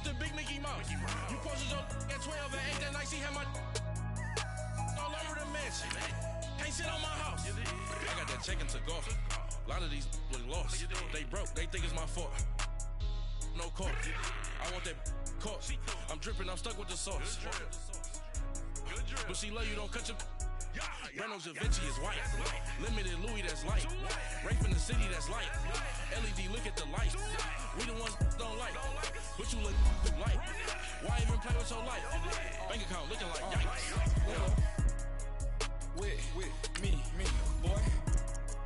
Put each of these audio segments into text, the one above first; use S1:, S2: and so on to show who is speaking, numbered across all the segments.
S1: the big Mickey Mouse. You posted your at 12 and 8 that night, she had my all over the mansion. Can't sit on my house. I got that check into golf. A lot of these look lost. They broke, they think it's my fault. No court. I want that court. I'm dripping, I'm stuck with the sauce. But she love you, don't cut your. Reynolds Da Vinci is white. Limited Louis, that's light. Rape in the city, that's light. LED, look at the light. We the ones don't like. But you look light. Why even play with your life? Bank account looking like yikes.
S2: With me, boy.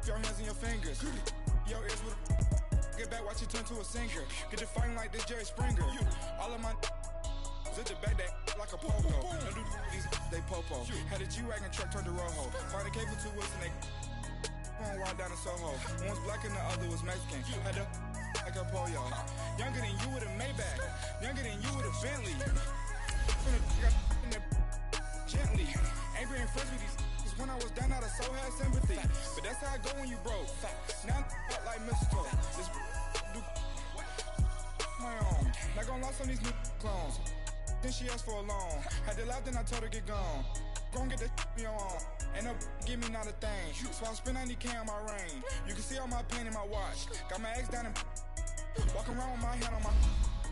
S2: Your hands in your fingers. Your ears with get back, watch you turn to a singer. Get to fighting like this Jerry Springer. All of my zip the back that like a pogo. Don't do these, they popo. Had a G-Wagon truck turned to Rojo. Find a cable 2 wheels and they going wild down in Soho. One was black and the other was Mexican. Had a like a pollo. Younger than you with a Maybach. Younger than you with a Bentley. Gently. Angry and friends with these. When I was down, I so had sympathy. But that's how I go when you broke. Now I'm like mistletoe. This do my own. Not gonna lie on these new clones. Then she asked for a loan. Had to laugh, then I told her get gone. Gon' get that me on. Ain't no give me not a thing. So I spend 90K on my ring. You can see all my pain in my watch. Got my ex down and walking around with my hand on my.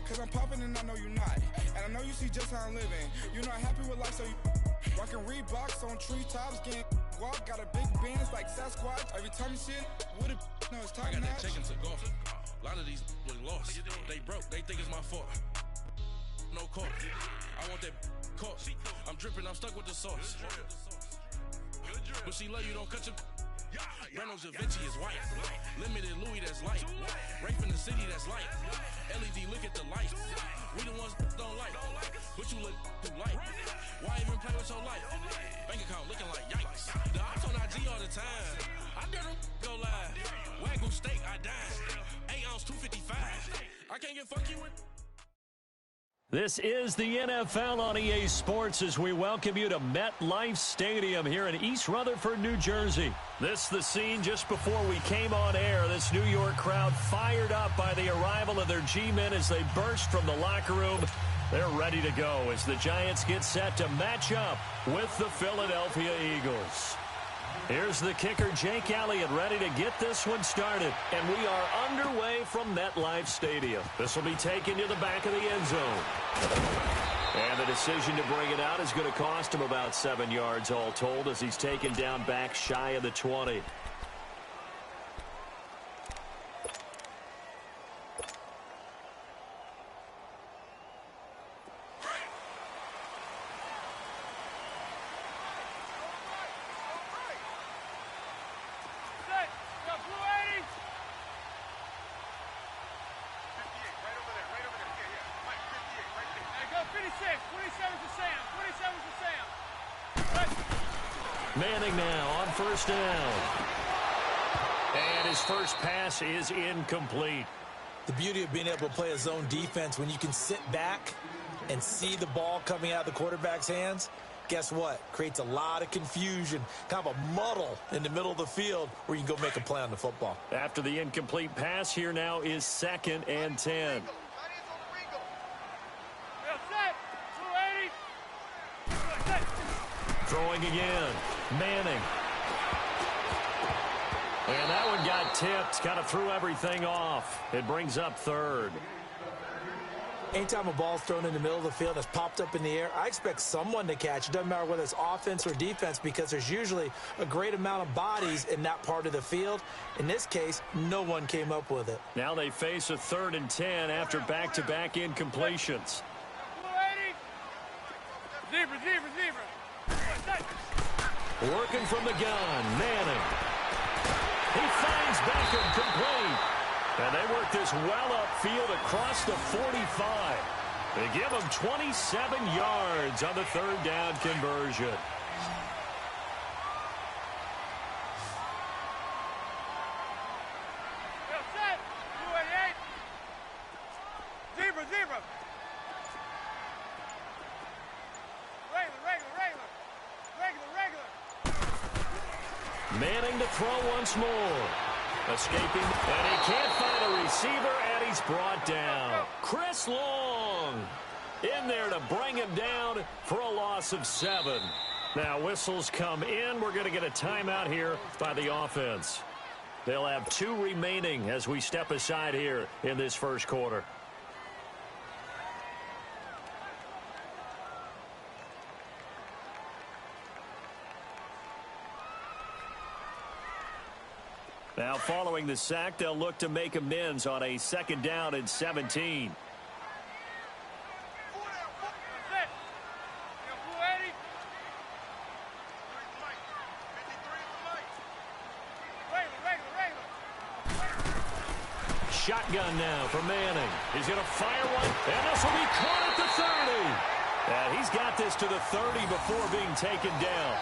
S2: Cause I'm popping and I know you not. And I know you see just how I'm living. You're not happy with life, so you rockin' Reeboks on treetops, getting walk. Got a big band, it's like Sasquatch. Every time you see it, with it, no, it's top
S1: I got
S2: notch.
S1: that check into golf. A lot of these look lost. They broke, they think it's my fault. No court. I want that court. I'm dripping, I'm stuck with the sauce. But she love you, don't cut your. Reynolds Da Vinci is white. Limited Louis, that's light. Rape in the city, that's light. LED, look at the light. We the ones don't like. But you look too light. Why even play with your life? Bank account looking like yikes. The ops on IG all the time. I dare them go live. Wagyu steak, I died. 8 ounce, 255. I can't get funky with.
S3: This is the NFL on EA Sports as we welcome you to MetLife Stadium here in East Rutherford, New Jersey. This the scene just before we came on air. This New York crowd fired up by the arrival of their G-men as they burst from the locker room. They're ready to go as the Giants get set to match up with the Philadelphia Eagles. Here's the kicker, Jake Elliott, ready to get this one started. And we are underway from MetLife Stadium. This will be taken to the back of the end zone. And the decision to bring it out is going to cost him about 7 yards all told as he's taken down back shy of the 20. Manning now on first down. And his first pass is incomplete.
S4: The beauty of being able to play a zone defense when you can sit back and see the ball coming out of the quarterback's hands, guess what? Creates a lot of confusion, kind of a muddle in the middle of the field where you can go make a play on the football.
S3: After the incomplete pass, here now is 2nd and 10. Throwing again. Manning. And that one got tipped. Kind of threw everything off. It brings up 3rd.
S4: Anytime a ball's thrown in the middle of the field that's popped up in the air, I expect someone to catch. It doesn't matter whether it's offense or defense because there's usually a great amount of bodies in that part of the field. In this case, no one came up with it.
S3: Now they face a 3rd and 10 after back-to-back incompletions.
S5: Zebra.
S3: Working from the gun, Manning. He finds Beckham complete. And they work this well upfield across the 45. They give him 27 yards on the 3rd down conversion.
S5: Zebra.
S3: Manning to throw once more. Escaping, and he can't find a receiver, and he's brought down. Chris Long in there to bring him down for a loss of 7. Now whistles come in. We're going to get a timeout here by the offense. They'll have 2 remaining as we step aside here in this first quarter. Now following the sack, they'll look to make amends on a 2nd down and 17. Shotgun now for Manning. He's going to fire one, and this will be caught at the 30. And he's got this to the 30 before being taken down.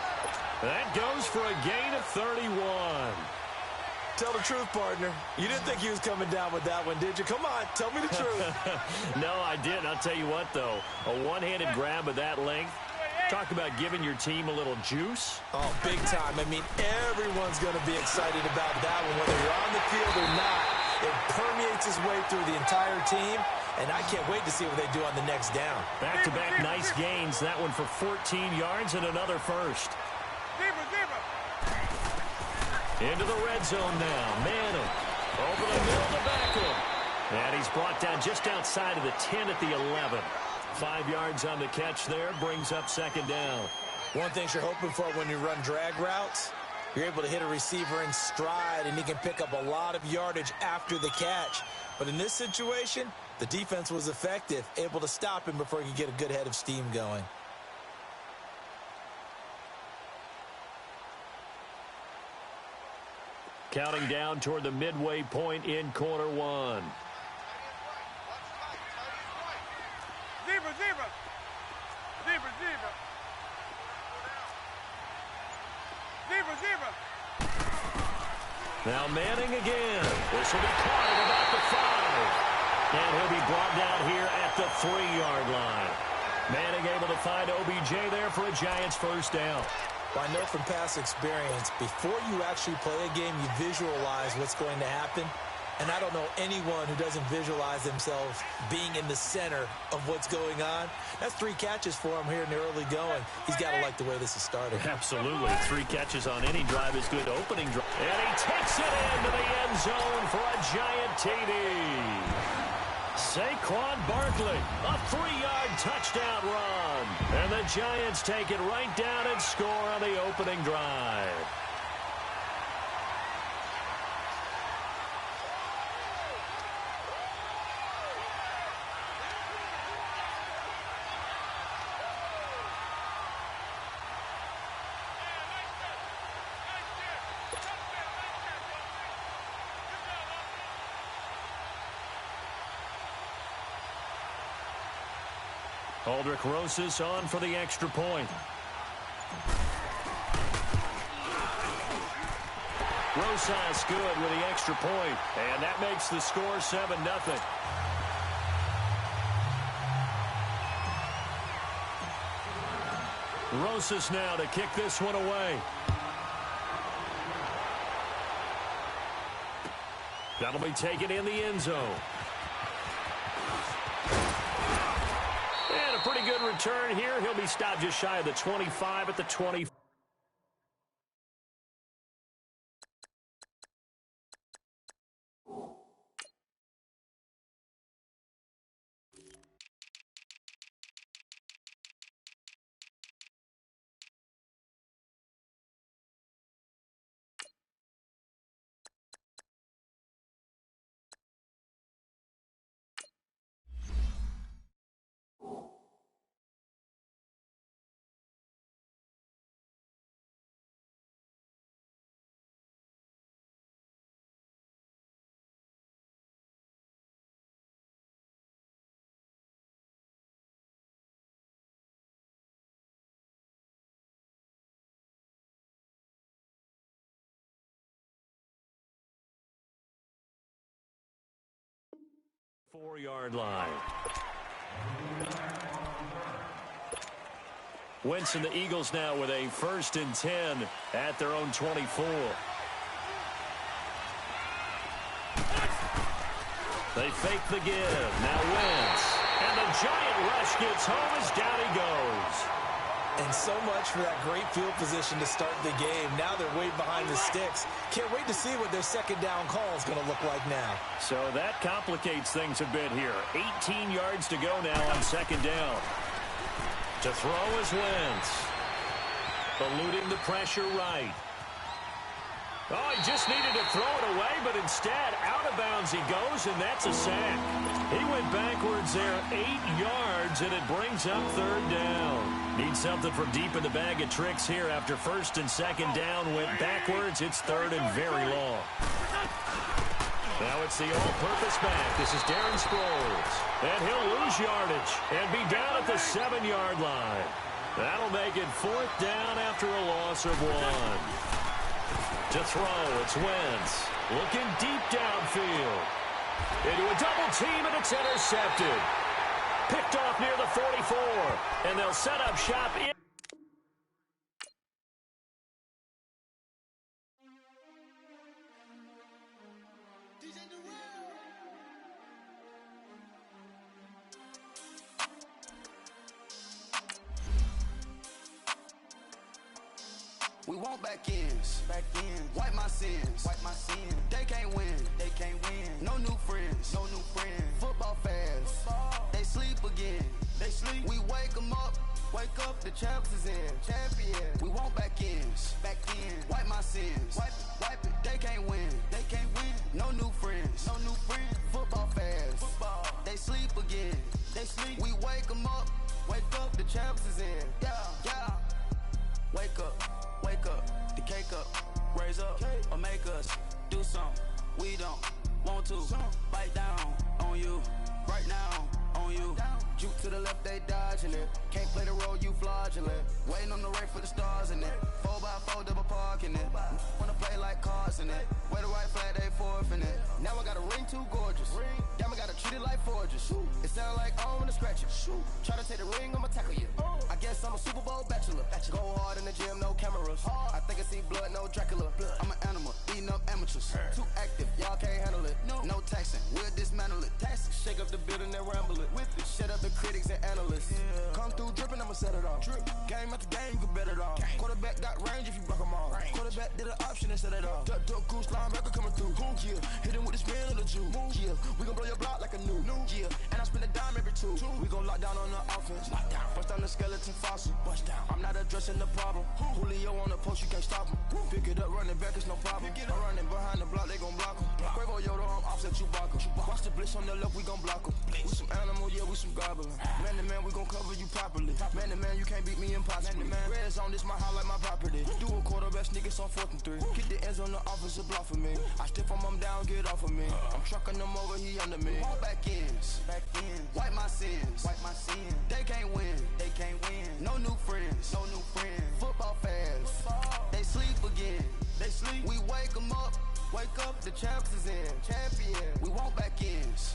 S3: That goes for a gain of 31.
S4: Tell the truth, partner. You didn't think he was coming down with that one, did you? Come on, tell me the truth.
S3: No, I didn't. I'll tell you what, though. A one-handed grab of that length. Talk about giving your team a little juice.
S4: Oh, big time. I mean, everyone's going to be excited about that one, whether you're on the field or not. It permeates its way through the entire team, and I can't wait to see what they do on the next down.
S3: Back-to-back nice gains. That one for 14 yards and another first. Into the red zone now. Manning over the middle to Beckham. And he's brought down just outside of the 10 at the 11. 5 yards on the catch there. Brings up 2nd down.
S4: One thing you're hoping for when you run drag routes, you're able to hit a receiver in stride, and he can pick up a lot of yardage after the catch. But in this situation, the defense was effective, able to stop him before he could get a good head of steam going.
S3: Counting down toward the midway point in quarter 1. Now Manning again. This will be caught at about the 5. And he'll be brought down here at the 3-yard line. Manning able to find OBJ there for a Giants first down.
S4: Well, I know from past experience, before you actually play a game, you visualize what's going to happen. And I don't know anyone who doesn't visualize themselves being in the center of what's going on. That's 3 catches for him here in the early going. He's got to like the way this is started.
S3: Absolutely. 3 catches on any drive is good. Opening drive. And he takes it into the end zone for a Giant TD. Saquon Barkley, a 3-yard touchdown run. And the Giants take it right down and score on the opening drive. Aldrich Rosas on for the extra point. Rosas good with the extra point, and that makes the score 7-0. Rosas now to kick this one away. That'll be taken in the end zone. And a pretty good return here. He'll be stopped just shy of the 25 at the 20. Four-yard line. Wentz and the Eagles now with a 1st and 10 at their own 24. They fake the give. Now Wentz. And the giant rush gets home as down he goes.
S4: And so much for that great field position to start the game. Now they're way behind the sticks. Can't wait to see what their second down call is going to look like now.
S3: So that complicates things a bit here. 18 yards to go now on second down. To throw is Wentz. Eluding the pressure right. Oh, he just needed to throw it away, but instead, out of bounds he goes, and that's a sack. He went backwards there 8 yards, and it brings up third down. Need something from deep in the bag of tricks here after first and second down went backwards. It's third and very long. Now it's the all-purpose back. This is Darren Sproles. And he'll lose yardage and be down at the 7-yard line. That'll make it fourth down after a loss of 1. To throw, it's Wentz. Looking deep downfield. Into a double team, and it's intercepted. Picked off near the 44. And they'll set up shop in.
S5: We want back ends. Wipe my sins. They can't win. No new friends. Football fans. They sleep again. We wake them up. The champs is in. We want back ends. Wipe my sins. Wipe it. They can't win. No new friends. Football fans. They sleep again. We wake them up. The champs is in. Yeah. Wake up, the cake up, raise up, or make us do something we don't want to. Bite down on you, right now on you. Juke to the left, they dodging it. Can't play the role, you fraudulent. Waiting on the race for the stars in it. 4x4 double parking it. Wanna play like cars in it. Wear the right flag, they forfeit it. Now I got a ring too gorgeous. Damn, I gotta treat it like forges. It sound like I wanna scratch it. Try to take the ring, I'ma tackle you. I guess I'm a Super Bowl bachelor. Go hard in the gym, no cameras. I think I see blood, no Dracula. I'm an animal, eating up amateurs. Too active, y'all can't handle it. No taxing, we'll dismantle it. Shake up the building and ramble it. Shut up the critics and analysts. Come through dripping, I'ma set it off. Game after game, you can bet it off. Quarterback got range if you block them all. Quarterback did an option and set it off. Duck goose linebacker coming through. Yeah, hit him with the spin of the Jew. Yeah, we gon' blow your block like a new. Yeah, and I spend a dime every two. We gon' lock down on the offense. Bust down the skeleton fossil. I'm not addressing the problem. Julio on the post, you can't stop him. Pick it up, running back, it's no problem. I'm running behind the block, they gon' block him. Quavo Yoda, I'm offset Chewbacca. Watch the blitz on the left, we gon' block him. We some animal, yeah, we some gobbler. Man to man, we gon' cover you properly. Man to man, you can't beat me impossibly. Red zone, this my highlight, my property. Do a quarterback sneakers on 4th and 3. Get the ends on the offensive block for me. I stiff him, I'm down, get off of me. I'm trucking them over, he under me. Back ends. Wipe my sins. They can't win. No new friends. Football fans. They sleep again. We wake them up. The champs is in. We want back ends.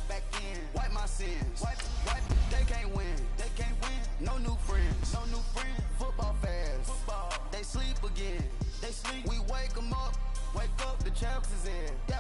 S5: Wipe my sins. Wipe it. They can't win. No new friends. Football fans. They sleep again. We wake them up. The champs is in. Yeah.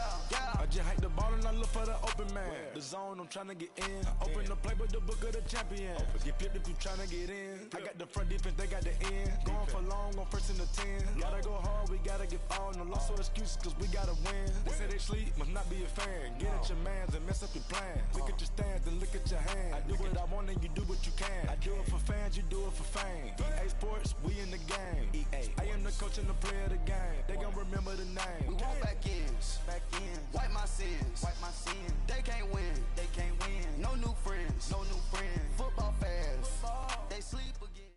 S2: I just hike the ball and I look for the open man. The zone, I'm trying to get in. Open the playbook, the book of the champion. Get flipped if you trying to get in. I got the front defense, they got the end. Going for long on 1st and the 10. Gotta go hard, we gotta get all. No loss or excuses, cause we gotta win. They say they sleep, must not be a fan. Get at your mans and mess up your plans. Look at your stands and look at your hands. I do what I want and you do what you can. I do it for fans, you do it for fame. EA Sports, we in the game. I am the coach and the player of the game. They gon' remember the name.
S5: We want back ends. Wipe my sins. They can't win. No new friends. Football fans. They sleep again.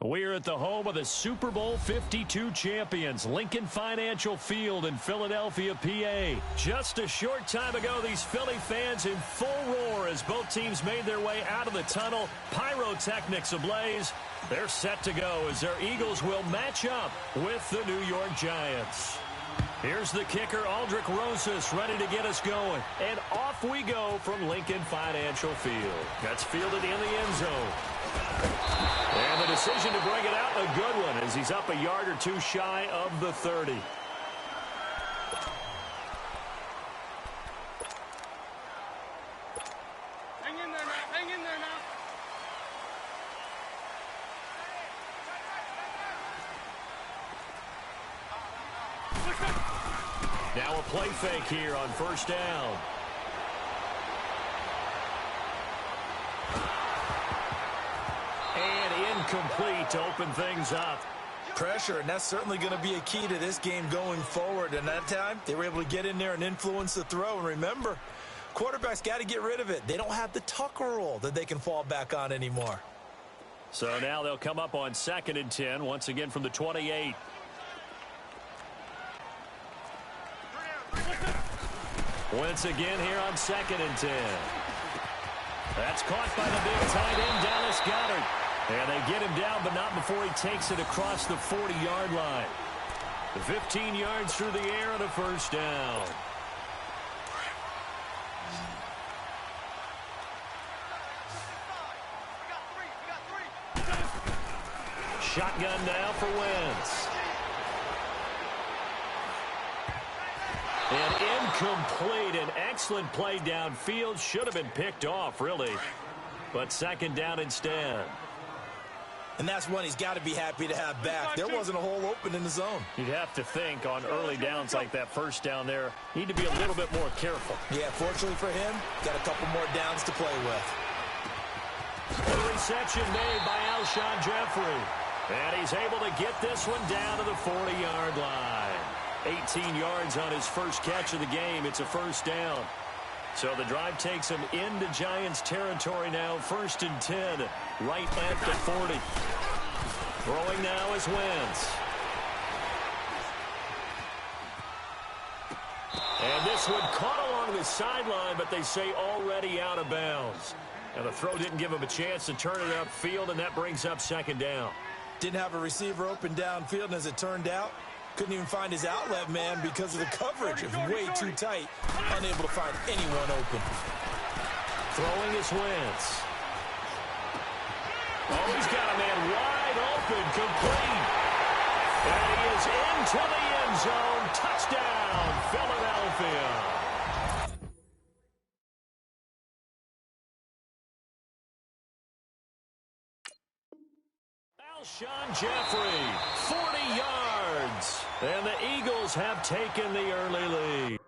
S3: We're at the home of the Super Bowl 52 champions, Lincoln Financial Field in Philadelphia, PA. Just a short time ago, these Philly fans in full roar as both teams made their way out of the tunnel. Pyrotechnics ablaze. They're set to go as their Eagles will match up with the New York Giants. Here's the kicker, Aldrich Rosas, ready to get us going. And off we go from Lincoln Financial Field. That's fielded in the end zone. And the decision to bring it out, a good one, as he's up a yard or two shy of the 30. Now a play fake here on first down. And incomplete to open things up.
S4: Pressure, and that's certainly going to be a key to this game going forward. And that time, they were able to get in there and influence the throw. And remember, quarterbacks got to get rid of it. They don't have the Tucker rule that they can fall back on anymore.
S3: So now they'll come up on 2nd and 10, once again from the 28. Once again here on 2nd and 10. That's caught by the big tight end, Dallas Goedert. And they get him down, but not before he takes it across the 40-yard line. 15 yards through the air and a first down. Shotgun now for Wentz. And incomplete. An excellent play downfield. Should have been picked off, really. But 2nd down instead.
S4: And that's one he's got to be happy to have back. There wasn't a hole open in the zone.
S3: You'd have to think on early downs like that first down there, need to be a little bit more careful.
S4: Yeah, fortunately for him, got a couple more downs to play with.
S3: The reception made by Alshon Jeffrey. And he's able to get this one down to the 40-yard line. 18 yards on his first catch of the game. It's a first down. So the drive takes him into Giants territory now. 1st and 10, right at the 40. Throwing now is Wentz. And this one caught along the sideline, but they say already out of bounds. And the throw didn't give him a chance to turn it upfield, and that brings up 2nd down.
S4: Didn't have a receiver open downfield, and as it turned out, couldn't even find his outlet man because of the coverage. It was way too tight, unable to find anyone open.
S3: Throwing is Wentz. Oh, he's got a man wide open, complete. And he is into the end zone. Touchdown, Philadelphia. Alshon Jeffrey, 40 yards. And the Eagles have taken the early lead.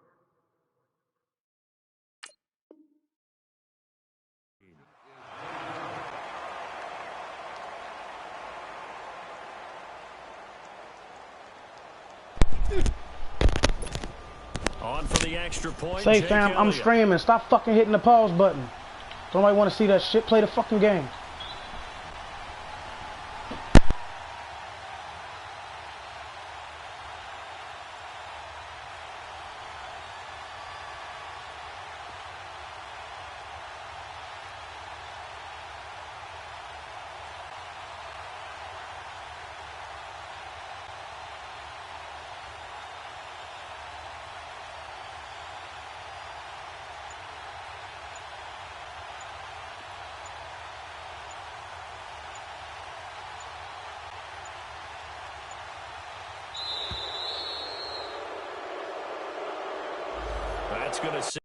S3: On for the extra point.
S6: Say, fam, I'm streaming. Stop fucking hitting the pause button. Don't nobody want to see that shit. Play the fucking game.
S3: That's going to sit.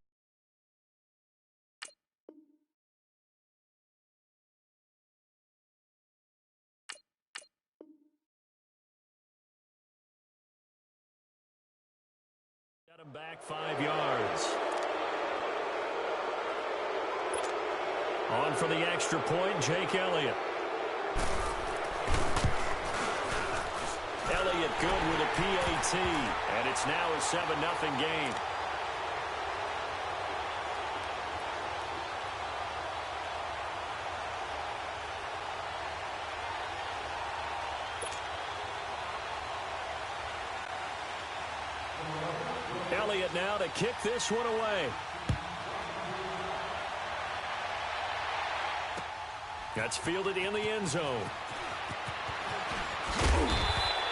S3: Got him back 5 yards. On for the extra point, Jake Elliott. Elliott good with a PAT, and it's now a 7-0 game. Elliott now to kick this one away. That's fielded in the end zone.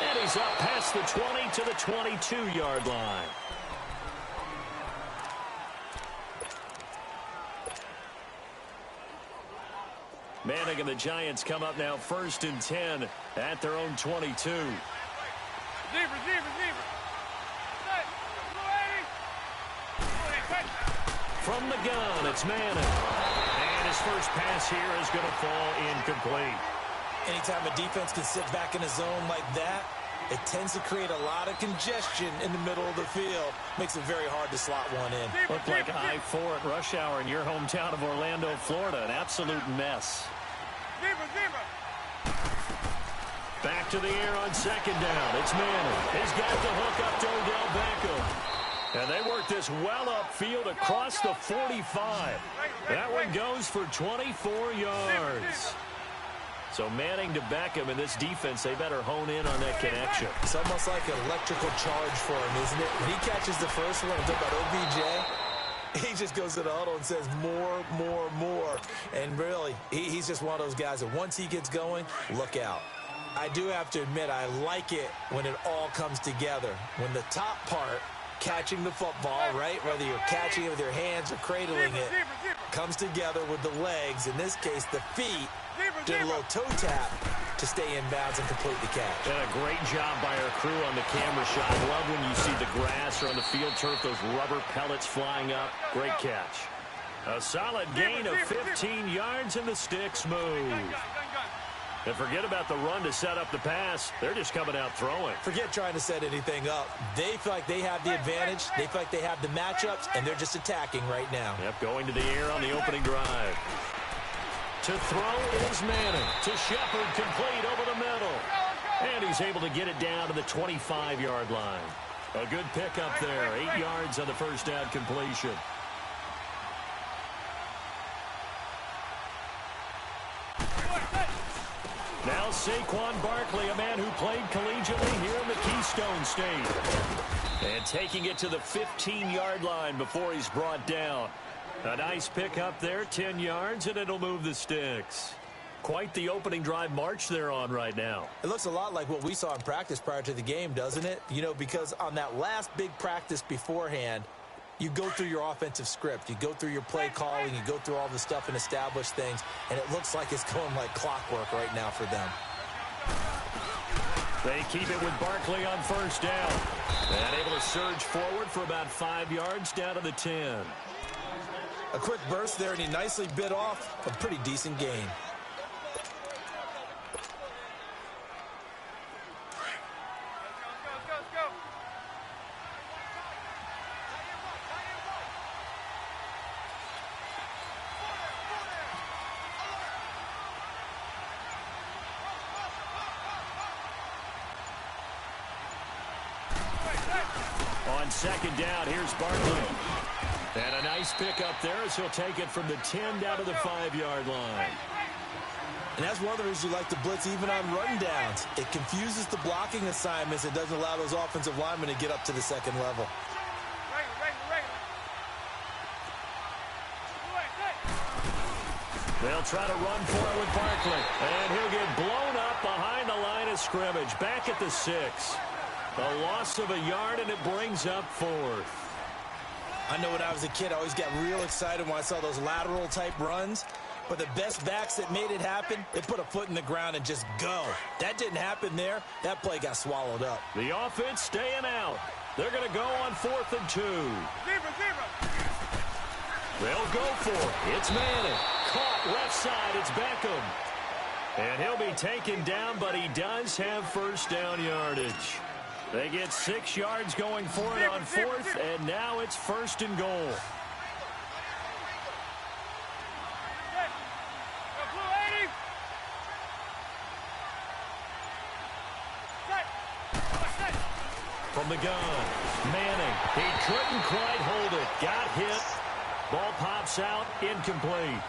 S3: And he's up past the 20 to the 22-yard line. Manning and the Giants come up now 1st and 10 at their own 22. From the gun, it's Manning. And his first pass here is going to fall incomplete.
S4: Anytime a defense can sit back in a zone like that, It tends to create a lot of congestion in the middle of the field. Makes it very hard to slot one in.
S3: Looked like I-4 at rush hour in your hometown of Orlando, Florida. An absolute mess. Back to the air on second down. It's Manning. He's got the hook up to Odell Beckham. And they work this well upfield across the 45. That one goes for 24 yards. So Manning to Beckham in this defense, they better hone in on that connection.
S4: It's almost like an electrical charge for him, isn't it? When he catches the first one, I'm talking about OBJ, he just goes to the huddle and says more, more, more. And really, he's just one of those guys that once he gets going, look out. I do have to admit, I like it when it all comes together. When the top part, catching the football, right, whether you're catching it with your hands or cradling it, comes together with the legs, in this case the feet, did a little toe tap to stay in bounds and complete the catch.
S3: And a great job by our crew on the camera shot. Love when you see the grass or on the field turf, those rubber pellets flying up. Great catch. A solid gain of 15 yards and the sticks move. And forget about the run to set up the pass. They're just coming out throwing.
S4: Forget trying to set anything up. They feel like they have the advantage. They feel like they have the matchups, and they're just attacking right now.
S3: Yep, going to the air on the opening drive. To throw is Manning. To Shepard, complete over the middle. And he's able to get it down to the 25-yard line. A good pickup there. 8 yards on the first down completion. Now Saquon Barkley, a man who played collegiately here in the Keystone State. And taking it to the 15-yard line before he's brought down. A nice pickup there, 10 yards, and it'll move the sticks. Quite the opening drive march they're on right now.
S4: It looks a lot like what we saw in practice prior to the game, doesn't it? You know, because on that last big practice beforehand, you go through your offensive script. You go through your play calling. You go through all the stuff and establish things. And it looks like it's going like clockwork right now for them.
S3: They keep it with Barkley on first down. And able to surge forward for about 5 yards down to the 10.
S4: A quick burst there, and he nicely bit off a pretty decent gain.
S3: On second down, here's Barkley. And a nice pickup there as he'll take it from the 10 down to the 5-yard line.
S4: And that's one of the reasons you like to blitz even on run downs. It confuses the blocking assignments. It doesn't allow those offensive linemen to get up to the second level.
S3: They'll try to run for it with Barkley. And he'll get blown up behind the line of scrimmage. Back at the 6. A loss of a yard, and it brings up 4th.
S4: I know when I was a kid, I always got real excited when I saw those lateral-type runs. But the best backs that made it happen, they put a foot in the ground and just go. That didn't happen there. That play got swallowed up.
S3: The offense staying out. They're going to go on 4th and 2. They'll go for it. It's Manning. Caught left side. It's Beckham. And he'll be taken down, but he does have first down yardage. They get 6 yards going for it on 4th, and now it's 1st and goal. From the gun, Manning. He couldn't quite hold it. Got hit. Ball pops out, incomplete.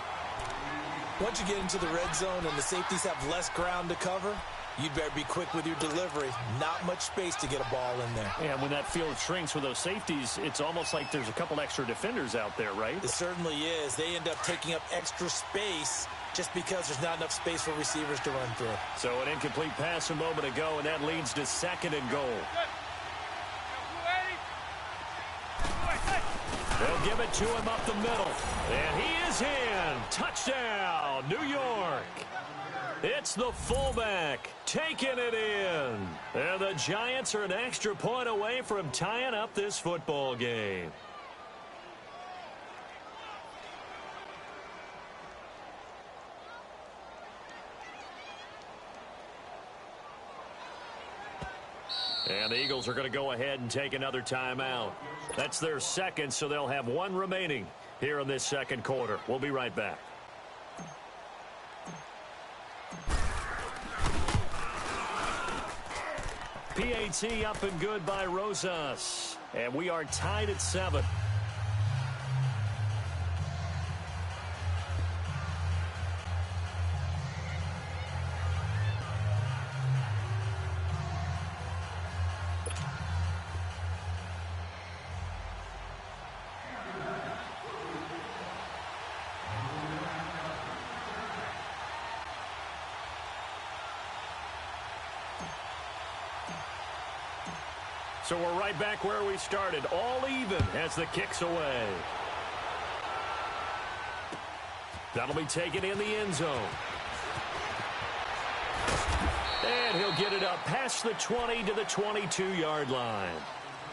S4: Once you get into the red zone and the safeties have less ground to cover, you'd better be quick with your delivery. Not much space to get a ball in there.
S3: And when that field shrinks with those safeties, it's almost like there's a couple extra defenders out there, right?
S4: It certainly is. They end up taking up extra space just because there's not enough space for receivers to run through.
S3: So an incomplete pass a moment ago, and that leads to 2nd and goal. They'll give it to him up the middle. And he is in. Touchdown, New York. It's the fullback taking it in. And the Giants are an extra point away from tying up this football game. And the Eagles are going to go ahead and take another timeout. That's their second, so they'll have one remaining here in this second quarter. We'll be right back. PAT up and good by Rosas. And we are tied at 7. So we're right back where we started, all even as the kick's away. That'll be taken in the end zone. And he'll get it up past the 20 to the 22-yard line.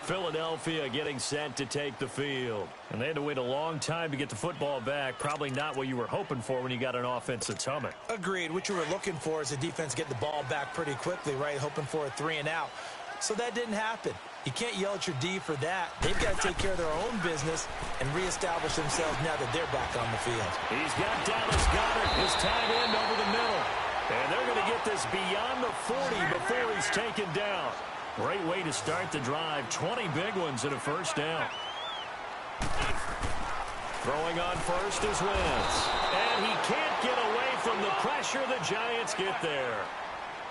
S3: Philadelphia getting set to take the field. And they had to wait a long time to get the football back. Probably not what you were hoping for when you got an offense that's humming.
S4: Agreed. What you were looking for is the defense getting the ball back pretty quickly, right? Hoping for a 3-and-out. So that didn't happen. You can't yell at your D for that. They've got to take care of their own business and reestablish themselves now that they're back on the field.
S3: He's got Dallas Goedert, his tight end, over the middle. And they're going to get this beyond the 40 before he's taken down. Great way to start the drive. 20 big ones and a first down. Throwing on first is Wentz. And he can't get away from the pressure. The Giants get there.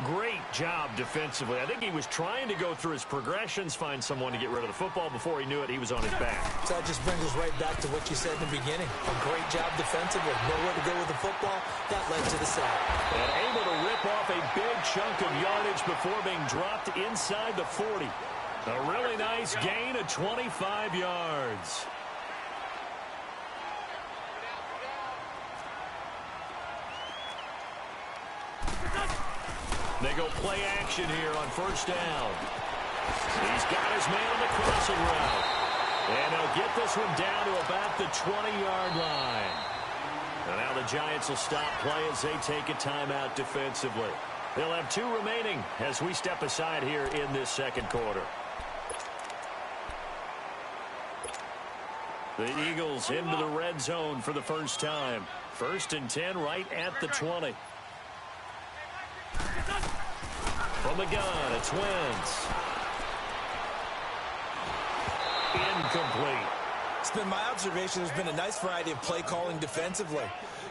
S3: Great job defensively. I think he was trying to go through his progressions, find someone to get rid of the football. Before he knew it, he was on his back.
S4: So that just brings us right back to what you said in the beginning. A great job defensively. Nowhere to go with the football. That led to the sack.
S3: And able to rip off a big chunk of yardage before being dropped inside the 40. A really nice gain of 25 yards. They go play action here on first down. He's got his man on the crossing route. And he'll get this one down to about the 20-yard line. And now the Giants will stop play as they take a timeout defensively. They'll have 2 remaining as we step aside here in this second quarter. The Eagles into the red zone for the first time. 1st and 10 right at the 20. From the gun, it's Wentz. Incomplete.
S4: It's been my observation there's been a nice variety of play calling defensively.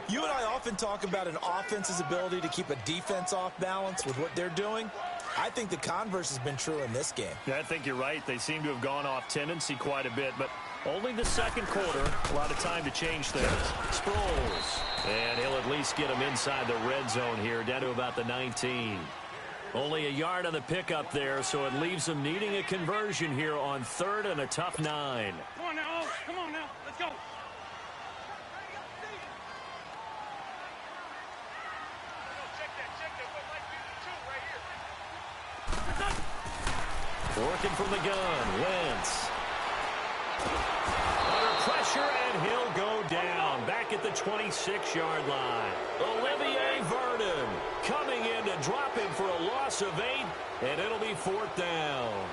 S4: You and I often talk about an offense's ability to keep a defense off balance with what they're doing. I think the converse has been true in this game.
S3: Yeah, I think you're right. They seem to have gone off tendency quite a bit, but only the second quarter. A lot of time to change things. Sproles. And he'll at least get him inside the red zone here, down to about the 19. Only a yard on the pickup there, so it leaves them needing a conversion here on 3rd and a tough 9.
S1: Come on now, come on now, let's go.
S3: Working from the gun, Wentz. Under pressure, and he'll go down. Back at the 26-yard line. Olivier Vernon coming in to drop him for a loss of 8, and it'll be 4th down.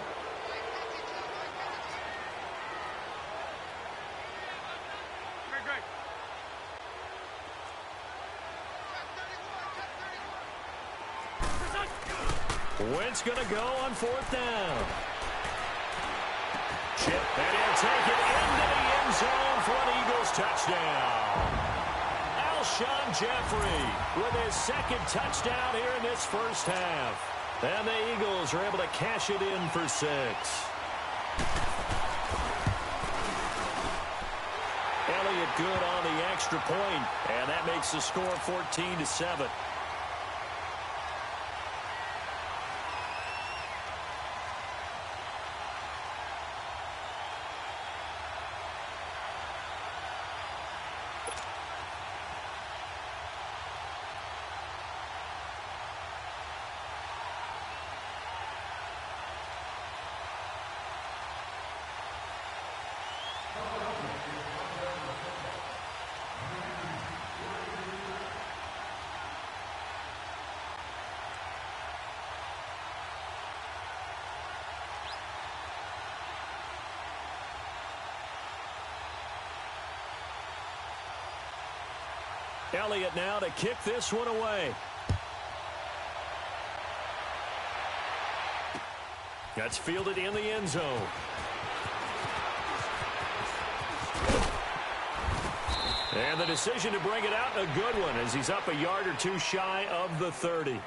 S3: Wentz going to go on 4th down. Chip, and he'll take it into the end zone for an Eagles touchdown. Alshon Jeffrey with his 2nd touchdown here in this first half. And the Eagles are able to cash it in for 6. Elliott good on the extra point, and that makes the score 14-7. Elliott now to kick this one away. That's fielded in the end zone. And the decision to bring it out, a good one, as he's up a yard or two shy of the 30.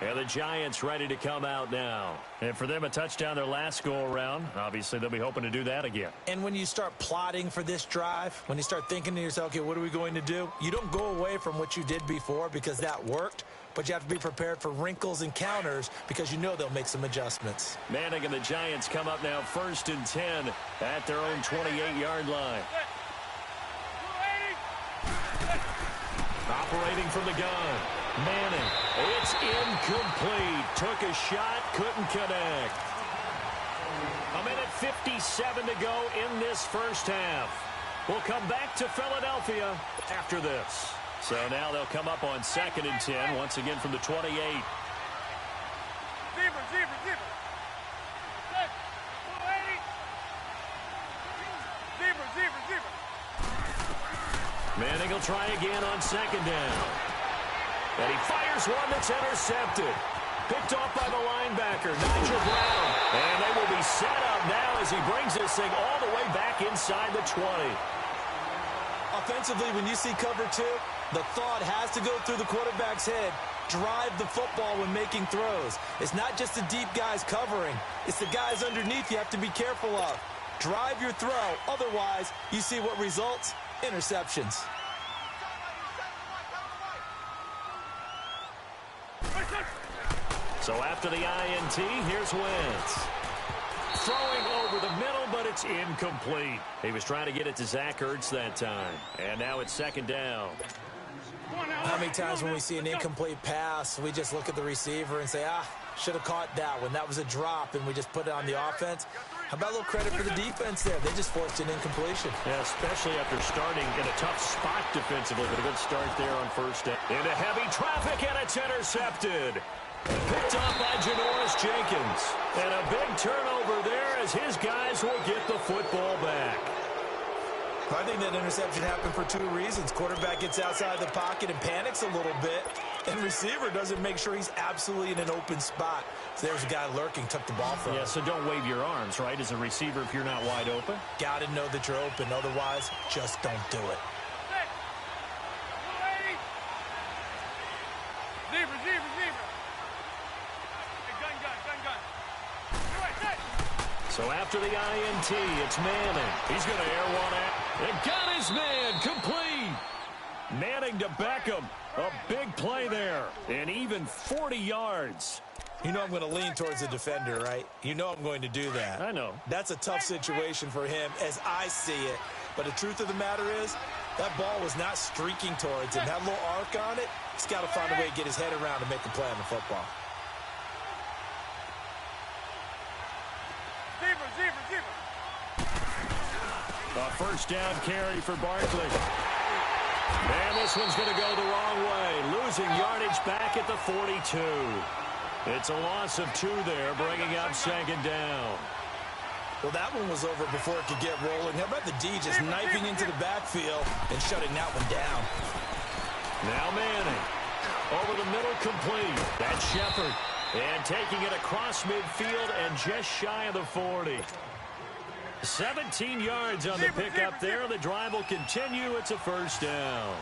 S3: And the Giants ready to come out now. And for them, a touchdown their last go-around. Obviously, they'll be hoping to do that again.
S4: And when you start plotting for this drive, when you start thinking to yourself, okay, what are we going to do? You don't go away from what you did before because that worked, but you have to be prepared for wrinkles and counters because you know they'll make some adjustments.
S3: Manning and the Giants come up now 1st and 10 at their own 28-yard line. Operating from the gun. Manning. It's incomplete. Took a shot, couldn't connect. A minute 57 to go in this first half. We'll come back to Philadelphia after this. So now they'll come up on 2nd and 10, once again from the 28. Manning will try again on 2nd down. And he fires one that's intercepted. Picked off by the linebacker, Nigel Brown. And they will be set up now as he brings this thing all the way back inside the 20.
S4: Offensively, when you see cover 2, the thought has to go through the quarterback's head. Drive the football when making throws. It's not just the deep guys covering. It's the guys underneath you have to be careful of. Drive your throw. Otherwise, you see what results? Interceptions.
S3: So after the INT, here's Wentz. Throwing over the middle, but it's incomplete. He was trying to get it to Zach Ertz that time. And now it's 2nd down.
S4: How many times when we see an incomplete pass, we just look at the receiver and say, should have caught that one. That was a drop, and we just put it on the offense. How about a little credit for the defense there? They just forced an incompletion.
S3: Yeah, especially after starting in a tough spot defensively, but a good start there on 1st down. Into heavy traffic, and it's intercepted. Picked off by Janoris Jenkins. And a big turnover there as his guys will get the football back.
S4: I think that interception happened for 2 reasons. Quarterback gets outside the pocket and panics a little bit, and receiver doesn't make sure he's absolutely in an open spot. So there's a guy lurking, took the ball from him.
S3: Yeah, so don't wave your arms, right, as a receiver if you're not wide open.
S4: Got to know that you're open. Otherwise, just don't do it.
S3: So after the INT, it's Manning. He's going to air one out. And got his man complete. Manning to Beckham. A big play there. And even 40 yards.
S4: You know I'm going to lean towards the defender, right? You know I'm going to do that.
S3: I know.
S4: That's a tough situation for him as I see it. But the truth of the matter is, that ball was not streaking towards him. That little arc on it, he's got to find a way to get his head around and make a play on the football.
S3: A 1st down carry for Barkley. And this one's going to go the wrong way. Losing yardage back at the 42. It's a loss of 2 there, bringing up 2nd down.
S4: Well, that one was over before it could get rolling. How about the D just knifing into the backfield and shutting that one down?
S3: Now Manning. Over the middle, complete. That's Shepard. And taking it across midfield and just shy of the 40. 17 yards on the pickup there. The drive will continue. It's a 1st down.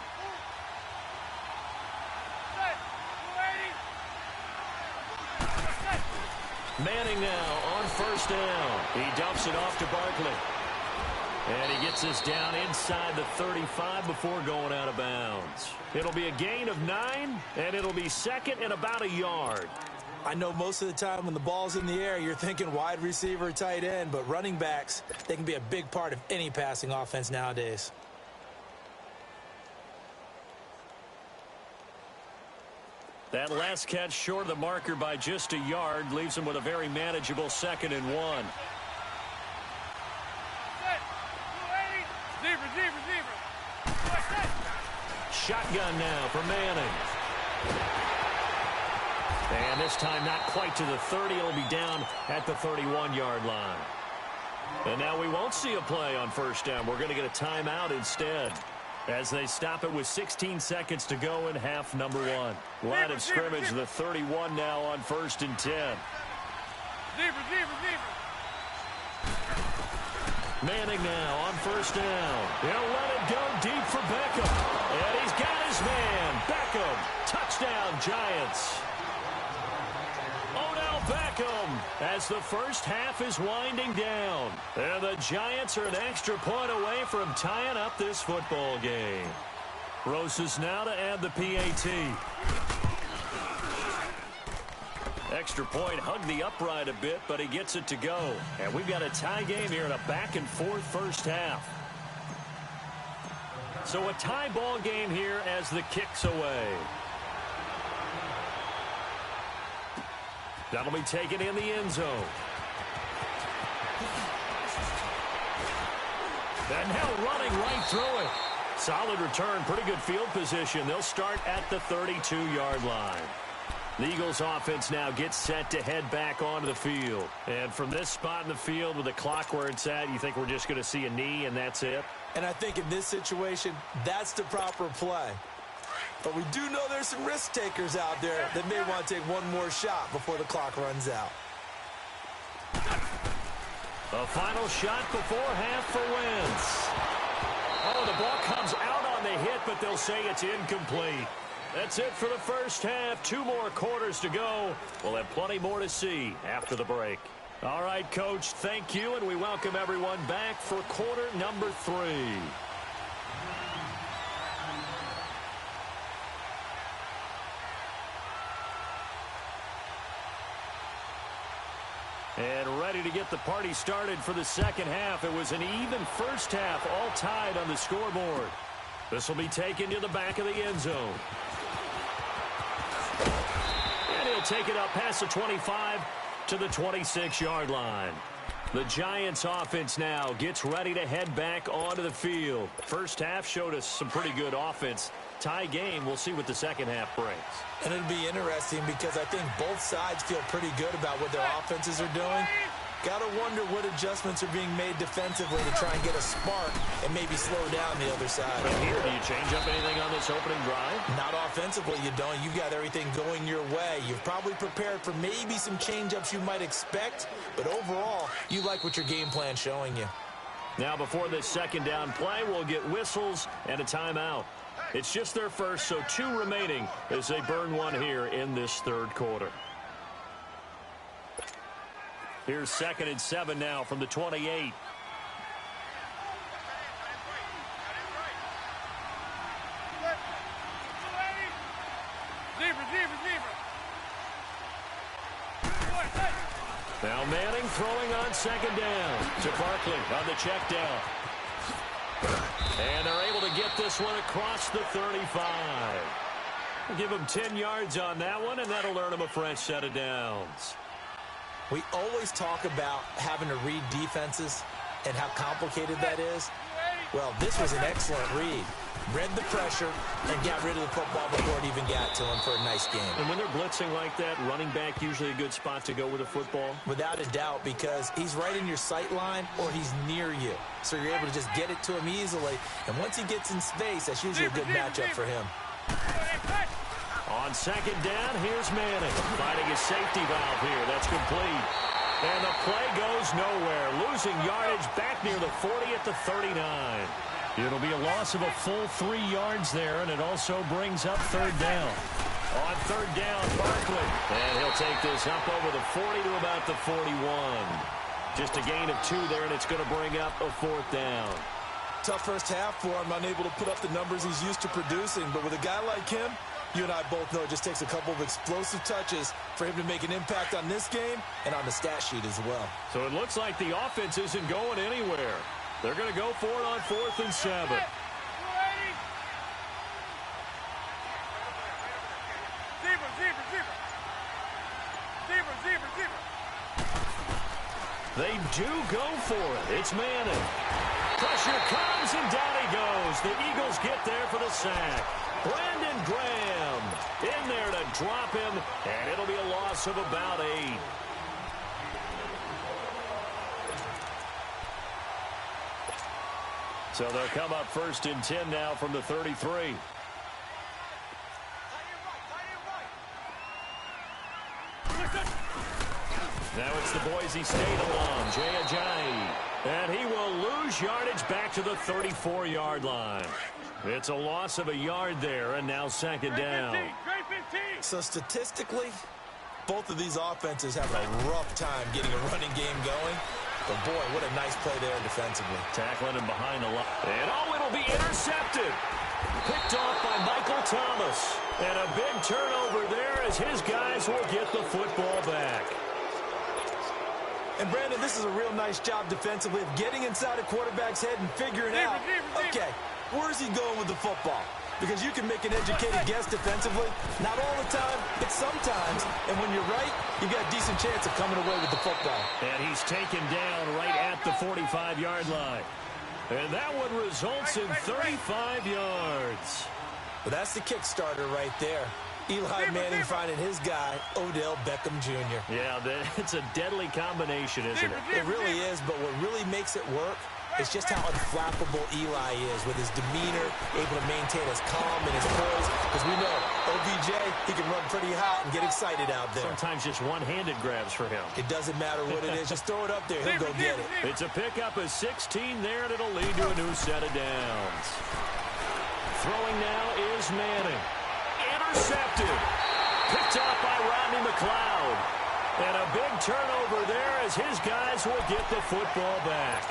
S3: Manning now on 1st down. He dumps it off to Barkley. And he gets this down inside the 35 before going out of bounds. It'll be a gain of 9, and it'll be 2nd and about a yard.
S4: I know most of the time when the ball's in the air, you're thinking wide receiver, tight end, but running backs, they can be a big part of any passing offense nowadays.
S3: That last catch short of the marker by just a yard leaves him with a very manageable 2nd and 1. Shotgun now for Manning. And this time not quite to the 30. It'll be down at the 31-yard line. And now we won't see a play on 1st down. We're going to get a timeout instead. as they stop it with 16 seconds to go in half number one. Line of scrimmage, the 31 now on 1st and 10. Manning now on 1st down. He'll let it go deep for Beckham. And he's got his man. Beckham. Touchdown, Giants. Odell Beckham as the first half is winding down. And the Giants are an extra point away from tying up this football game. Rosas now to add the PAT. Extra point hugged the upright a bit, but he gets it to go. And we've got a tie game here in a back-and-forth first half. So a tie ball game here as the kick's away. That'll be taken in the end zone. And now running right through it. Solid return, pretty good field position. They'll start at the 32-yard line. The Eagles offense now gets set to head back onto the field. And from this spot in the field with the clock where it's at, you think we're just going to see a knee and that's it?
S4: And I think in this situation, that's the proper play. But we do know there's some risk takers out there that may want to take one more shot before the clock runs out.
S3: A final shot before half for Wentz. Oh, the ball comes out on the hit, but they'll say it's incomplete. That's it for the first half. 2 more quarters to go. We'll have plenty more to see after the break. All right, Coach, thank you, and we welcome everyone back for quarter number 3. And ready to get the party started for the second half. It was an even first half, all tied on the scoreboard. This will be taken to the back of the end zone. And he'll take it up past the 25 to the 26-yard line. The Giants offense now gets ready to head back onto the field. First half showed us some pretty good offense. Tie game, we'll see what the second half brings.
S4: And it'll be interesting because I think both sides feel pretty good about what their offenses are doing. Got to wonder what adjustments are being made defensively to try and get a spark and maybe slow down the other side.
S3: But here, do you change up anything on this opening drive?
S4: Not offensively, you don't. You've got everything going your way. You've probably prepared for maybe some change-ups you might expect, but overall, you like what your game plan's showing you.
S3: Now, before this second down play, we'll get whistles and a timeout. It's just their first, so 2 remaining as they burn one here in this third quarter. Here's 2nd and 7 now from the 28. Now Manning throwing on 2nd down to Barkley on the check down. And they're able to get this one across the 35. We'll give them 10 yards on that one, and that'll earn them a fresh set of downs.
S4: We always talk about having to read defenses and how complicated that is. Well, this was an excellent read. Read the pressure and got rid of the football before it even got to him for a nice game.
S3: And when they're blitzing like that, running back usually a good spot to go with a football?
S4: Without a doubt, because he's right in your sight line or he's near you. So you're able to just get it to him easily. And once he gets in space, that's usually a good matchup for him.
S3: On 2nd down, here's Manning. Finding his safety valve here. That's complete. And the play goes nowhere. Losing yardage back near the 40 at the 39. It'll be a loss of a full 3 yards there, and it also brings up 3rd down. On 3rd down, Barkley. And he'll take this up over the 40 to about the 41. Just a gain of 2 there, and it's going to bring up a 4th down.
S4: Tough first half for him, unable to put up the numbers he's used to producing. But with a guy like him, you and I both know it just takes a couple of explosive touches for him to make an impact on this game and on the stat sheet as well.
S3: So it looks like the offense isn't going anywhere. They're going to go for it on 4th and 7. They do go for it. It's Manning. Pressure comes, and down he goes. The Eagles get there for the sack. Brandon Graham in there to drop him, and it'll be a loss of about 8. So they'll come up 1st and 10 now from the 33. Now it's the Boise State alum, Jay Ajayi. And he will lose yardage back to the 34-yard line. It's a loss of a yard there, and now 2nd down.
S4: So statistically, both of these offenses have a rough time getting a running game going. But, boy, what a nice play there defensively.
S3: Tackling him behind the line. And, oh, it'll be intercepted. Picked off by Michael Thomas. And a big turnover there as his guys will get the football back.
S4: And, Brandon, this is a real nice job defensively of getting inside a quarterback's head and figuring out, okay, where's he going with the football? Because you can make an educated guess defensively. Not all the time, but sometimes. And when you're right, you've got a decent chance of coming away with the football.
S3: And he's taken down right at the 45-yard line. And that one results in 35 yards.
S4: Well, that's the kickstarter right there. Eli Manning finding his guy, Odell Beckham Jr.
S3: Yeah, it's a deadly combination, isn't it?
S4: It really is, but what really makes it work is just how unflappable Eli is with his demeanor, able to maintain his calm and his poise. Because we know, OBJ, he can run pretty hot and get excited out there.
S3: Sometimes just one-handed grabs for him.
S4: It doesn't matter what it is. Just throw it up there. He'll go get it.
S3: It's a pickup of 16 there, and it'll lead to a new set of downs. Throwing now is Manning. Intercepted. Picked off by Rodney McLeod. And a big turnover there as his guys will get the football back.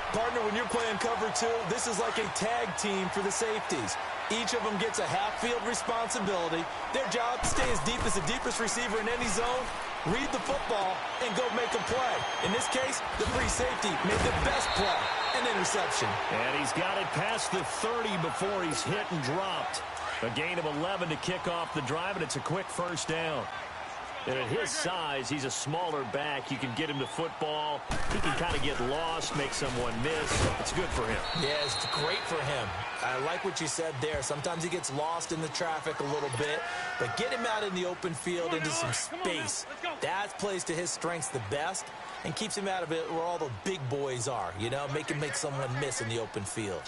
S4: Partner, when you're playing cover 2, this is like a tag team for the safeties. Each of them gets a half-field responsibility. Their job, stay as deep as the deepest receiver in any zone, read the football, and go make a play. In this case, the free safety made the best play, an interception.
S3: And he's got it past the 30 before he's hit and dropped. A gain of 11 to kick off the drive, and it's a quick 1st down. And at his size, he's a smaller back. You can get him to football. He can kind of get lost, make someone miss. It's good for him.
S4: Yeah, it's great for him. I like what you said there. Sometimes he gets lost in the traffic a little bit. But get him out in the open field into some space. That plays to his strengths the best and keeps him out of it where all the big boys are. You know, make him make someone miss in the open field.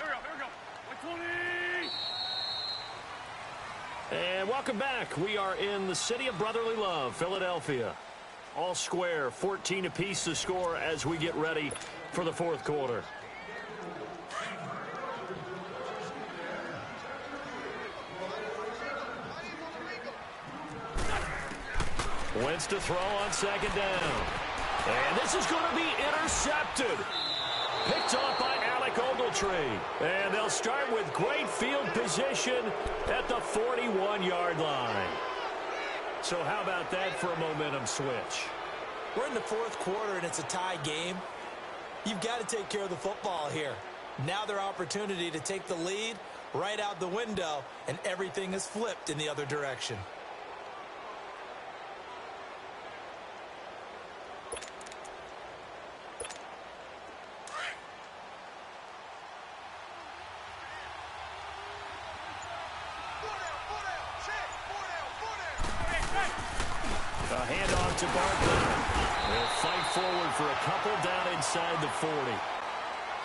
S3: And welcome back. We are in the city of brotherly love, Philadelphia. All square, 14 apiece to score as we get ready for the 4th quarter. Wentz to throw on 2nd down. And this is going to be intercepted. Picked off by Alec Ogletree. And they'll start with great field position at the 41-yard line. So how about that for a momentum switch?
S4: We're in the 4th quarter, and it's a tie game. You've got to take care of the football here. Now their opportunity to take the lead right out the window, and everything is flipped in the other direction.
S3: A handoff to Barkley. They'll fight forward for a couple down inside the 40.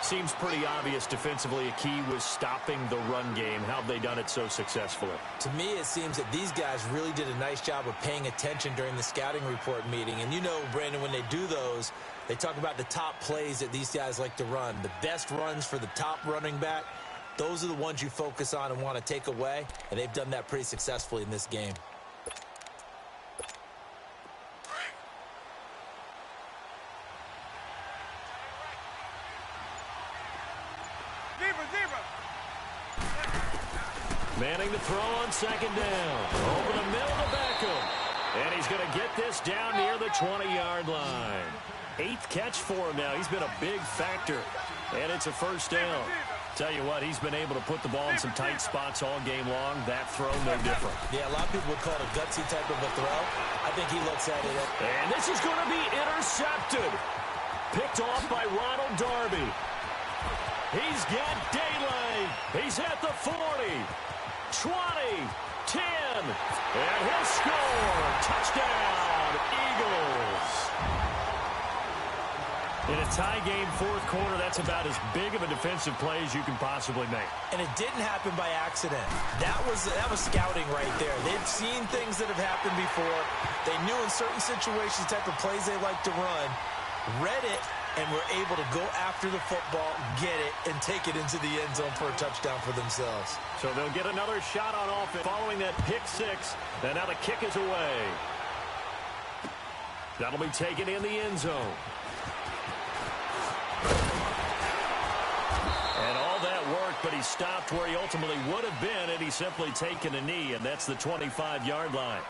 S3: Seems pretty obvious defensively a key was stopping the run game. How have they done it so successfully?
S4: To me, it seems that these guys really did a nice job of paying attention during the scouting report meeting. And you know, Brandon, when they do those, they talk about the top plays that these guys like to run. The best runs for the top running back, those are the ones you focus on and want to take away. And they've done that pretty successfully in this game.
S3: Manning to throw on 2nd down. Over the middle to Beckham. And he's going to get this down near the 20-yard line. 8th catch for him now. He's been a big factor. And it's a 1st down. Tell you what, he's been able to put the ball in some tight spots all game long. That throw, no different.
S4: Yeah, a lot of people would call it a gutsy type of a throw. I think he looks at it.
S3: And this is going to be intercepted. Picked off by Ronald Darby. He's got daylight. He's at the 40. 20, 10, and he'll score. Touchdown, Eagles. In a tie game fourth quarter, that's about as big of a defensive play as you can possibly make.
S4: And it didn't happen by accident. That was scouting right there. They've seen things that have happened before. They knew in certain situations the type of plays they like to run, read it, and were able to go after the football, get it, and take it into the end zone for a touchdown for themselves.
S3: So they'll get another shot on offense following that pick six. And now the kick is away. That'll be taken in the end zone. And all that work, but he stopped where he ultimately would have been had he simply taken a knee, and that's the 25-yard line.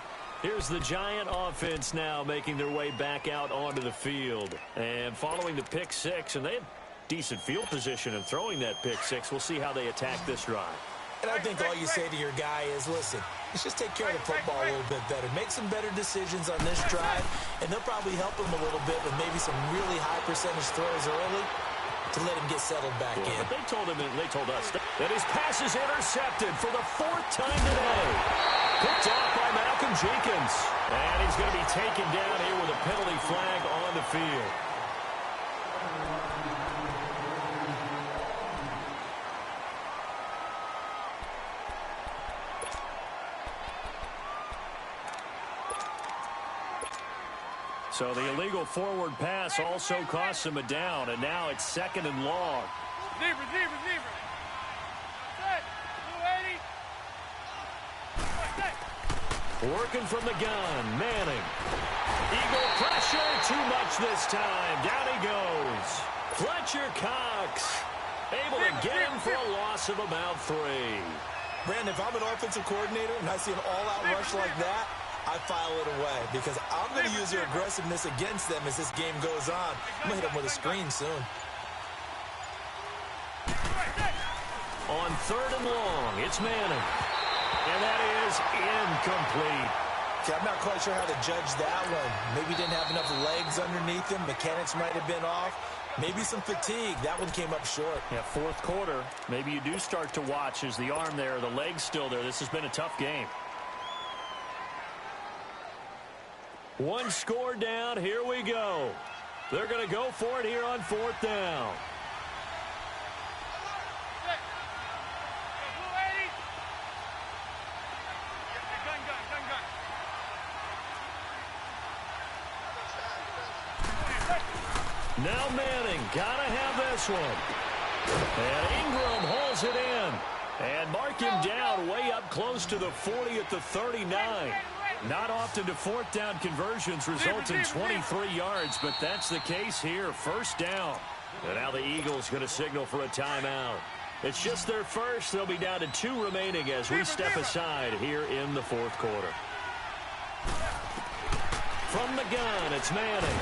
S3: Here's the Giant offense now making their way back out onto the field. And following the pick six, and they had decent field position in throwing that pick six. We'll see how they attack this drive.
S4: And I think all you say to your guy is, listen, let's just take care of the football a little bit better. Make some better decisions on this drive, and they'll probably help him a little bit with maybe some really high percentage throws early to let him get settled back in.
S3: But they told us that his pass is intercepted for the fourth time today. Picked off by Malcolm Jenkins. And he's going to be taken down here with a penalty flag on the field. So the illegal forward pass also costs him a down, and now it's second and long.
S2: Zebra.
S3: Working from the gun, Manning. Eagle pressure, too much this time. Down he goes. Fletcher Cox able to get him for a loss of about 3.
S4: Brandon, if I'm an offensive coordinator and I see an all-out rush like that, I file it away because I'm going to use your aggressiveness against them as this game goes on. I'm going to hit them with a screen soon.
S3: On third and long, it's Manning. And that is incomplete.
S4: See, I'm not quite sure how to judge that one. Maybe didn't have enough legs underneath him. Mechanics might have been off. Maybe some fatigue. That one came up short.
S3: Yeah, fourth quarter. Maybe you do start to watch as the arm there, the leg's still there. This has been a tough game. One score down. Here we go. They're going to go for it here on fourth down. Now Manning, gotta have this one. And Ingram holds it in. And mark him down way up close to the 40 at the 39. Not often do fourth down conversions result in 23 yards, but that's the case here. First down. And now the Eagles going to signal for a timeout. It's just their first. They'll be down to 2 remaining as we step aside here in the fourth quarter. From the gun, it's Manning.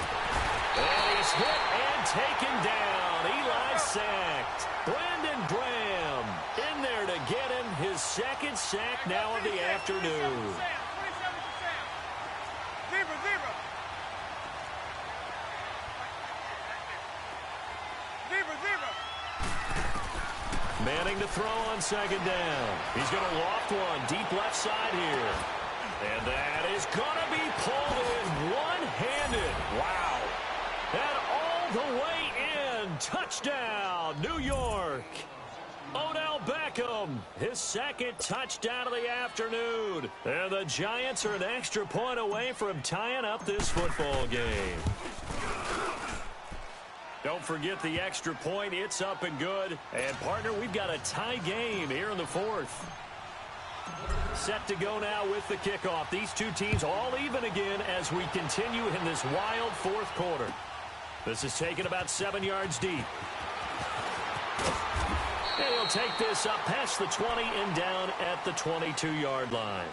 S3: And he's hit and taken down. Eli sacked. Brandon Graham in there to get him his second sack now of the afternoon. Manning to throw on second down. He's going to loft one deep left side here. And that is going to be pulled in one-handed. Wow. And all the way in. Touchdown, New York. Odell Beckham, his second touchdown of the afternoon. And the Giants are an extra point away from tying up this football game. Don't forget the extra point. It's up and good. And, partner, we've got a tie game here in the fourth. Set to go now with the kickoff. These two teams all even again as we continue in this wild fourth quarter. This is taken about 7 yards deep. And he'll take this up past the 20 and down at the 22-yard line.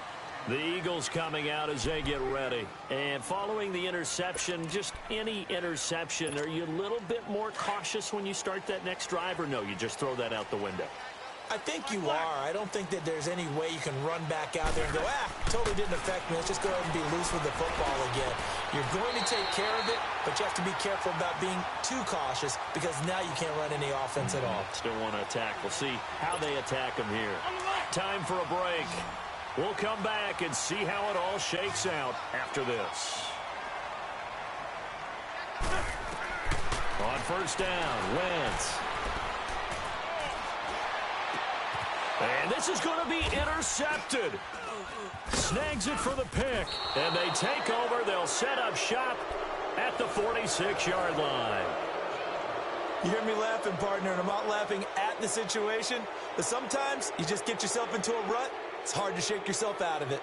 S3: The Eagles coming out as they get ready. And following the interception, just any interception, are you a little bit more cautious when you start that next drive, or no, you just throw that out the window?
S4: I think you are. I don't think that there's any way you can run back out there and go, totally didn't affect me. Let's just go ahead and be loose with the football again. You're going to take care of it, but you have to be careful about being too cautious because now you can't run any offense at all.
S3: Still want to attack. We'll see how they attack them here. Time for a break. We'll come back and see how it all shakes out after this. On first down, Wentz. And this is going to be intercepted. Snags it for the pick. And they take over. They'll set up shop at the 46-yard line.
S4: You hear me laughing, partner, and I'm not laughing at the situation, but sometimes you just get yourself into a rut. It's hard to shake yourself out of it.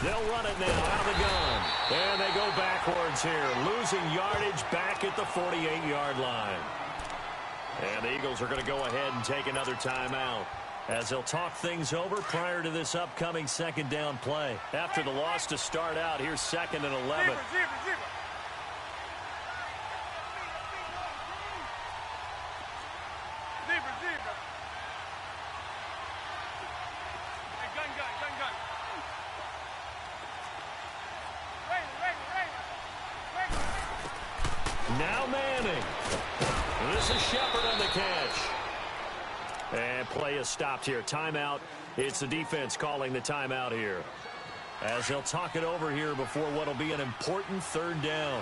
S3: They'll run it now out of the gun. And they go backwards here, losing yardage back at the 48-yard line. And the Eagles are going to go ahead and take another timeout as they'll talk things over prior to this upcoming second down play. After the loss to start out, here's 2nd and 11. Now Manning. This is Shepard on the catch. And play is stopped here. Timeout. It's the defense calling the timeout here, as they'll talk it over here before what will be an important third down.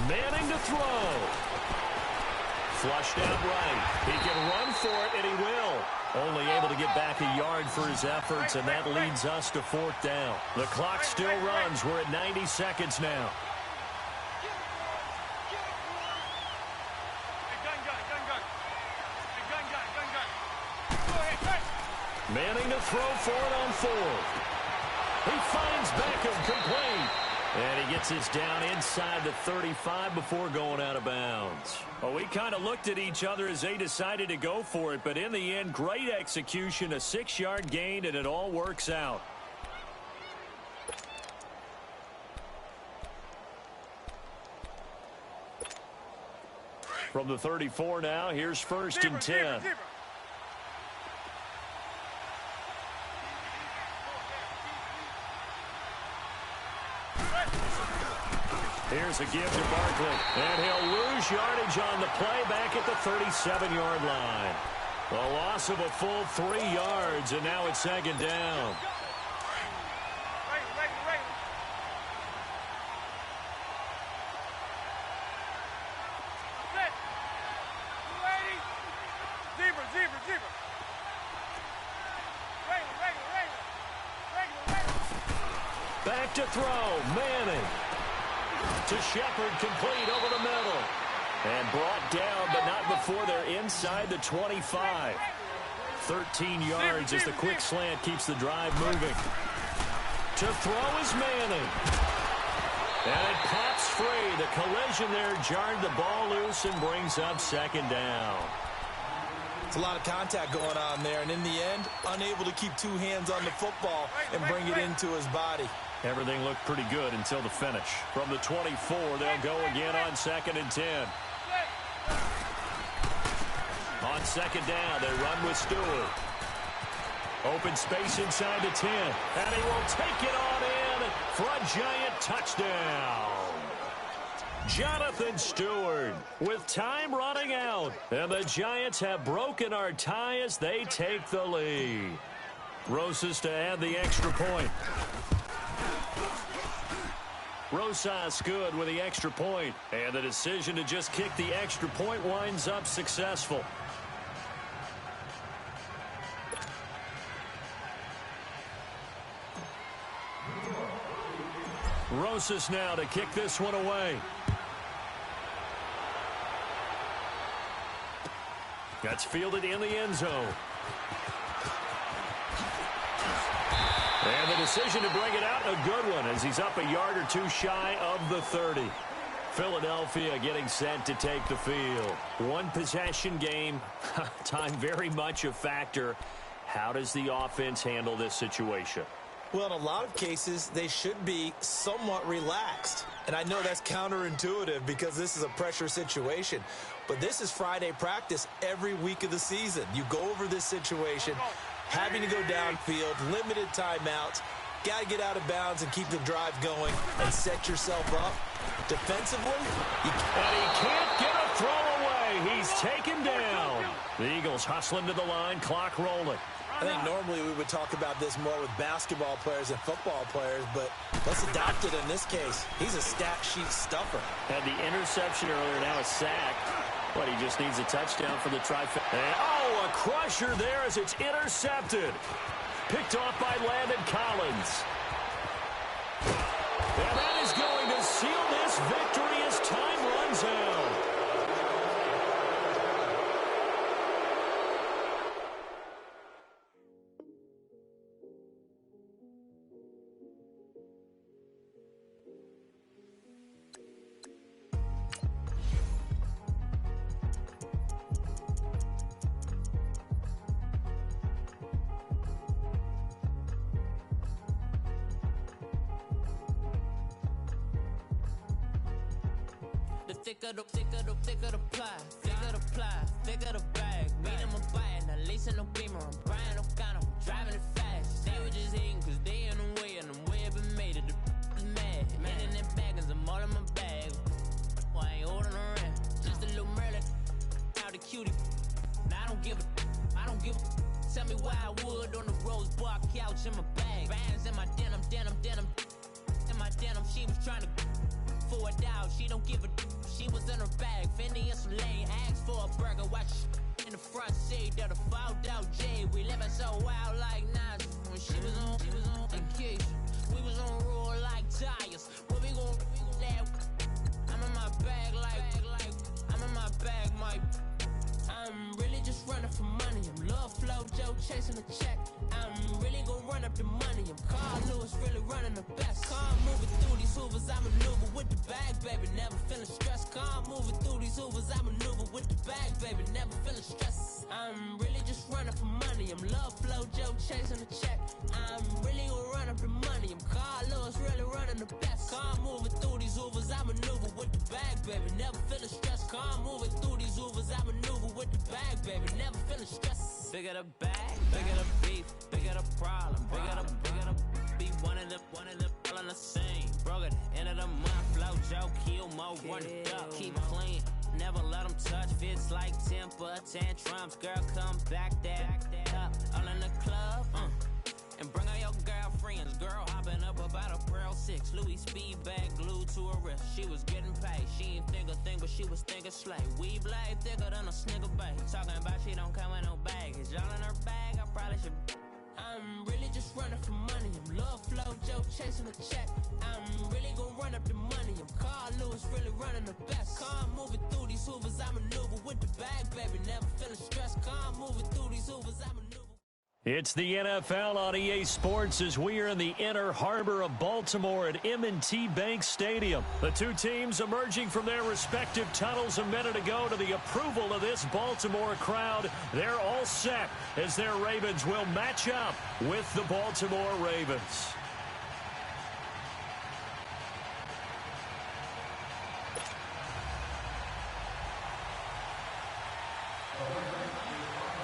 S3: Manning to throw. Flushed out right. He can run for it, and he will. Only able to get back a yard for his efforts, and that leads us to 4th down. The clock still runs. We're at 90 seconds now. Manning to throw for it on 4th. He finds Beckham complete. And he gets his down inside the 35 before going out of bounds. Well, we kind of looked at each other as they decided to go for it, but in the end, great execution, a 6-yard gain, and it all works out. From the 34 now, here's 1st and 10. Here's a give to Barkley, and he'll lose yardage on the play back at the 37-yard line. A loss of a full 3 yards, and now it's 2nd down. Back to throw, Manning. To Shepard, complete over the middle. And brought down, but not before they're inside the 25. 13 yards as the quick slant keeps the drive moving. To throw is Manning. And it pops free. The collision there jarred the ball loose and brings up 2nd down.
S4: It's a lot of contact going on there, and in the end, unable to keep 2 hands on the football and bring it into his body.
S3: Everything looked pretty good until the finish. From the 24, they'll go again on 2nd and 10. On 2nd down, they run with Stewart. Open space inside the 10. And he will take it on in for a giant touchdown. Jonathan Stewart with time running out. And the Giants have broken our tie as they take the lead. Rosas to add the extra point. Rosas good with the extra point, and the decision to just kick the extra point winds up successful. Rosas now to kick this one away. That's fielded in the end zone. And the decision to bring it out, a good one, as he's up a yard or two shy of the 30. Philadelphia getting set to take the field. One possession game, time very much a factor. How does the offense handle this situation?
S4: Well, in a lot of cases, they should be somewhat relaxed. And I know that's counterintuitive because this is a pressure situation. But this is Friday practice every week of the season. You go over this situation, having to go downfield, limited timeouts, got to get out of bounds and keep the drive going and set yourself up. Defensively,
S3: and he can't get a throw away. He's taken down. The Eagles hustling to the line, clock rolling.
S4: I think normally we would talk about this more with basketball players and football players, but let's adopt it in this case. He's a stat sheet stuffer.
S3: Had the interception earlier, now a sack. But he just needs a touchdown for the trifecta. Oh, a crusher there as it's intercepted. Picked off by Landon Collins. And that is going to seal this victory as time runs out.
S7: Thicker the bag. Meet him a buying, at least in no beamer. I'm Brian O'Connor, driving it fast. They were just hating cause they in the way, and the way I've been made it. The mad. Man in them baggins, I'm all in my bag. Well, I ain't holding around. Just a little Merlin, out the cutie. Now I don't give a. Tell me why I would on the rose bar couch in my bag. Bands in my denim. In my denim, she was trying to for it out. She don't give a. She was in her bag, Fendi and some lane. Asked for a burger, watch in the front seat of the fouled out J. We living so wild like Nas. When she was on vacation, we was on roll like tires. Where we gon' that? I'm in my bag like I'm in my bag, Mike. I'm really just running for money. I'm love flow, Joe chasing a check. I'm really gon' run up the money. I'm Carl Lewis, really running the best. Calm moving through these hoovers, I maneuver with the bag, baby. Never feeling stressed. Calm moving through these hoovers, I maneuver with the bag, baby. Never feeling stressed. I'm really just running for money. I'm love flow, Joe chasing a check. I'm really gon' run up the money. I'm Carl Lewis, really running the best. Calm moving through these hoovers, I maneuver with the bag, baby. Never feeling stressed. Calm moving through these hoovers, I maneuver with the bag, baby. Never feeling stressed. Bigger the bag, bigger the beef, bigger the problem, bigger the beef. One of them all in the same. Broke at the end of the month, flow, Joe, kill, mo, run it up, keep clean. Never let them touch, fits like temper tantrums. Girl, come back that up, all in the club, and bring all your girlfriends. Girl hopping up about a Pearl 6, Louis speed bag glued to her wrist. She was getting paid, she ain't think a thing, but she was thinking slay. We blade thicker than a snigger bag. Talking about she don't come with no baggage. All in her bag, I probably should. I'm really just running for money. I'm love flow, Joe chasing a check. I'm really gon' run up the money. I'm Carl Lewis, really running the best. Calm moving through these hoovers, I maneuver with the bag, baby. Never feeling stressed. Calm moving through these hoovers, I maneuver.
S3: It's the NFL on EA Sports as we are in the inner harbor of Baltimore at M&T Bank Stadium. The two teams emerging from their respective tunnels a minute ago to the approval of this Baltimore crowd. They're all set as their Ravens will match up with the Baltimore Ravens.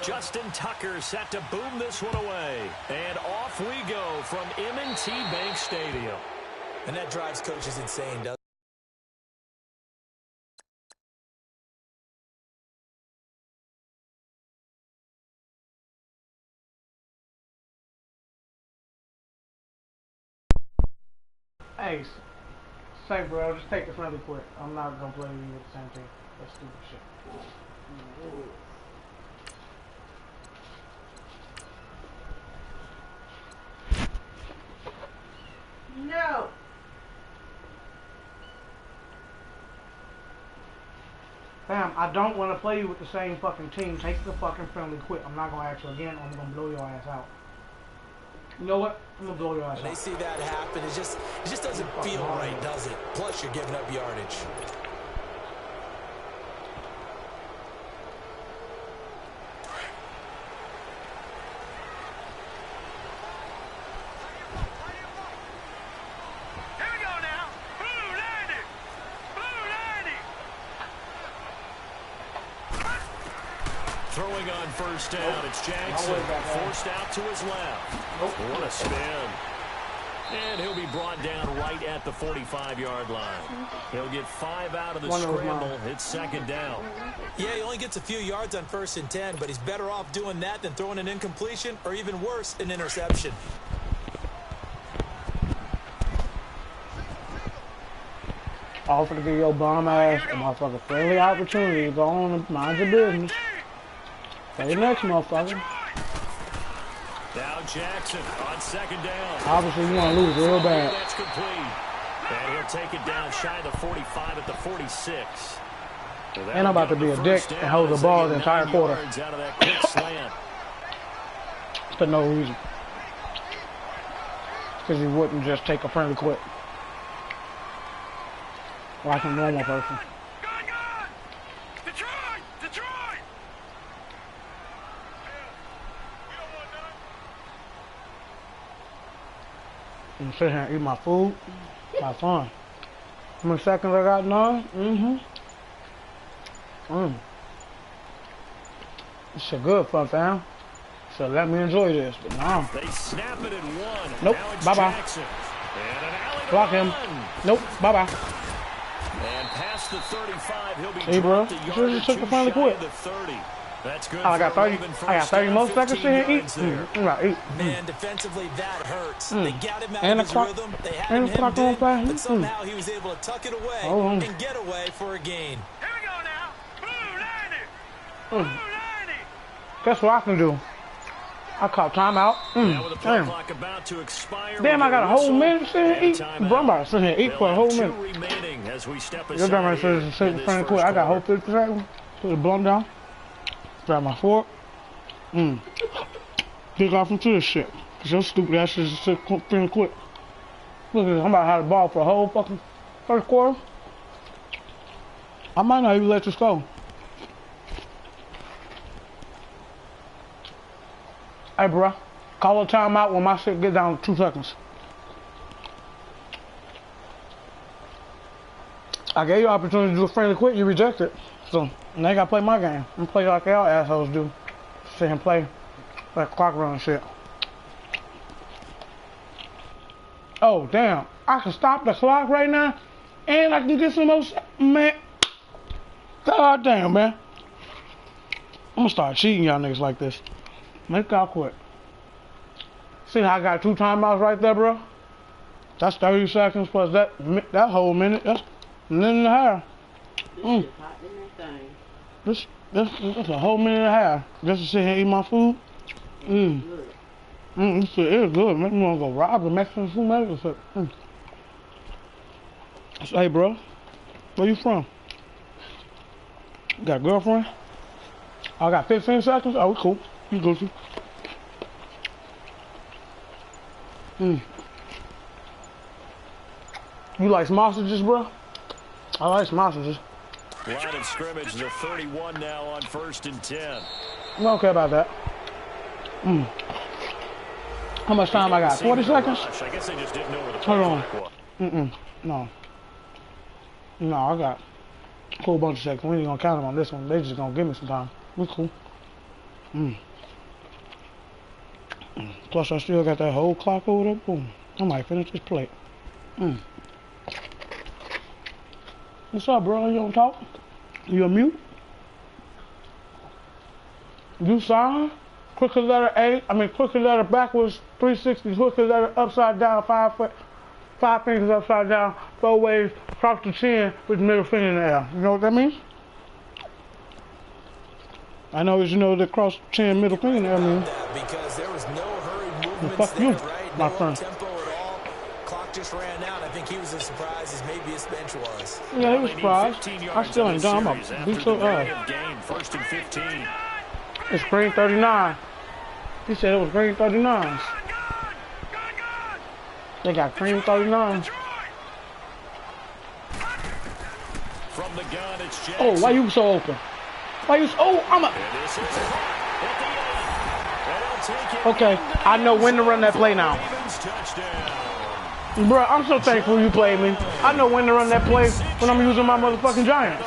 S3: Justin Tucker set to boom this one away. And off we go from M&T Bank Stadium.
S4: And that drives coaches insane, doesn't it?
S6: Hey, say bro, just take this really quick. I'm not gonna play with you with the same team. That's stupid shit. No! Fam, I don't want to play you with the same fucking team. Take the fucking friendly quick. I'm not gonna ask you again. I'm gonna blow your ass out. You know what? I'm gonna blow your ass
S4: When they
S6: out.
S4: see that happen, it just doesn't feel right, does it? Plus, you're giving up yardage.
S3: Throwing on first down, it's Jackson. Forced out to his left. What a spin. And he'll be brought down right at the 45-yard line. He'll get 5 out of the scramble. It's second down.
S4: Yeah, he only gets a few yards on 1st and 10, but he's better off doing that than throwing an incompletion or even worse, an interception.
S6: Offer to give your bum ass a motherfucker friendly opportunity to go on and mind your business. Say the next motherfucker.
S3: Now Jackson on second down.
S6: Obviously, you want to lose real bad.
S3: That's complete. And he'll take it down shy of the 45 at the 46. So
S6: and I'm about to be a dick and hold the ball the entire quarter.
S3: Out of that quick slant.
S6: For no reason. Because he wouldn't just take a friendly quit. Like a normal person. And sit here and eat my food. Have fun. How many seconds I got now? This shit good fun, fam. So let me enjoy this. But no.
S3: They snap it at 1.
S6: Nope. Bye-bye. Block him. Nope. Bye-bye.
S3: And past the 35, he'll be
S6: hey, bro. You should have took the final quit.
S3: That's good.
S6: I got 30. I got 30 more seconds to eat.
S4: Man, defensively, that hurts. They got him out
S6: and
S4: of his rhythm. They had him hemmed in, but somehow he was able to tuck it away and get away for a gain.
S1: Here we go now. Blue 90. Blue 90.
S6: Guess what I can do? I call timeout. Damn, I got a whole minute to sit here and eat. Bro, I'm about to sit here and eat for a whole minute. You're done right to sit in front of the quit. I got a whole 50 seconds. Put the blunt down. Grab my fork. Dig off into this shit. Cause your stupid ass is just finna quit. Look at this. I'm about to have the ball for a whole fucking first quarter. I might not even let this go. Hey, bro. Call a timeout when my shit get down to 2 seconds. I gave you an opportunity to do a friendly quit. You rejected it. So, now I gotta play my game. I'm play like y'all assholes do. Sit here and play like clock run shit. Oh, damn. I can stop the clock right now, and I can get some more, man. God damn, man. I'm gonna start cheating y'all niggas like this. Make y'all quit. See how I got 2 timeouts right there, bro? That's 30 seconds plus that whole minute. That's a minute and a half. That's a whole minute and a half just to sit here and eat my food. This shit is good. Make me want to go rob the Mexican food maker. So, hey, bro, where you from? You got a girlfriend? I got 15 seconds. Oh, cool. You go to. You like sausages, bro? I like sausages.
S3: Line of scrimmage, the 31 now on 1st and 10.
S6: I don't care about that. How much time I got? 40 seconds?
S3: I guess they just didn't know where the
S6: Hold on.
S3: clock was.
S6: No, I got a whole bunch of seconds. We ain't gonna count them on this one. They just gonna give me some time. We cool. Plus, I still got that whole clock over there. Boom. I might finish this plate. What's up, bro? You don't talk? You a mute? You sign? Quicker letter A. Quicker letter backwards 360. Quicker letter upside down 5 fingers upside down 4 ways across the chin with the middle finger in the air. You know what that means? I know as you know the cross the chin middle finger in the air means.
S4: Because there was no hurried movements
S6: fuck
S4: there,
S6: you,
S4: right?
S6: my
S4: No
S6: friend.
S4: tempo at all. Clock just ran out. I think he was as surprised as maybe his bench was.
S6: Yeah, he was surprised. I still ain't done. I'm gonna beat your ass.
S3: 1st and 15.
S6: It's green 39. He said it was green 39s. They got cream 39.
S3: From the gun, it's Jackson.
S6: Oh, why you so open? Why you? Oh, I'm a. Okay, I know when to run that play now. Bro, I'm so thankful you played me. I know when to run that play when I'm using my motherfucking Giants.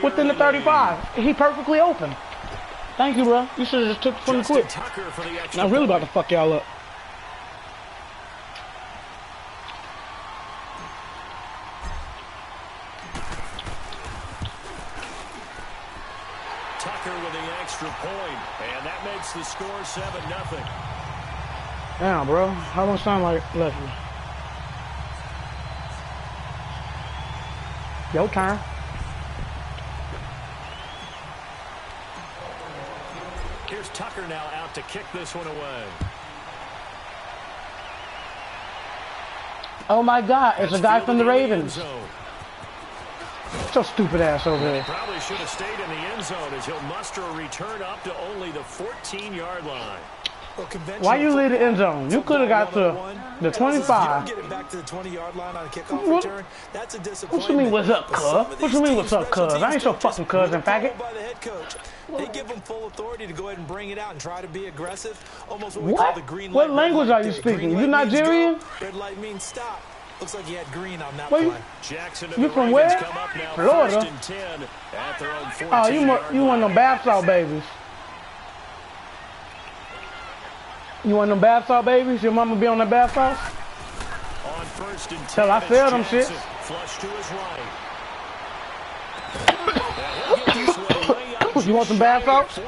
S6: Within the 35. He perfectly open. Thank you, bro. You should have just took from the quick. I'm really about to fuck y'all up.
S3: Tucker with the extra point, and that makes the score 7-0.
S6: Damn, bro. How much time left? Your turn.
S3: Here's Tucker now out to kick this one away.
S6: Oh my God! It's a guy from the Ravens. So stupid ass over there.
S3: Probably should have stayed in the end zone as he'll muster a return up to only the 14-yard line.
S4: Well,
S6: why you leave the end zone? You could have got to the 25.
S4: Get it back to the 20-yard line on a kickoff return. That's a disappointment.
S6: What you mean, what's up, cuz? What you mean, what's up, cuz? I ain't so fucking cousin, faggot.
S4: By the head coach. They give them full authority to go ahead and bring it out and try to be aggressive. Almost what we call the green light.
S6: What language are you speaking? You Nigerian?
S4: Red light means stop. Looks like you had green on that
S6: play.
S3: Jackson
S6: You from where? Florida. Oh, you one of them bath salt babies. You want them bath salt babies? Your mama be on the bath salt?
S3: On first and 10,
S6: Tell I sell them shit.
S3: Flush to his right.
S6: You want some bath salt?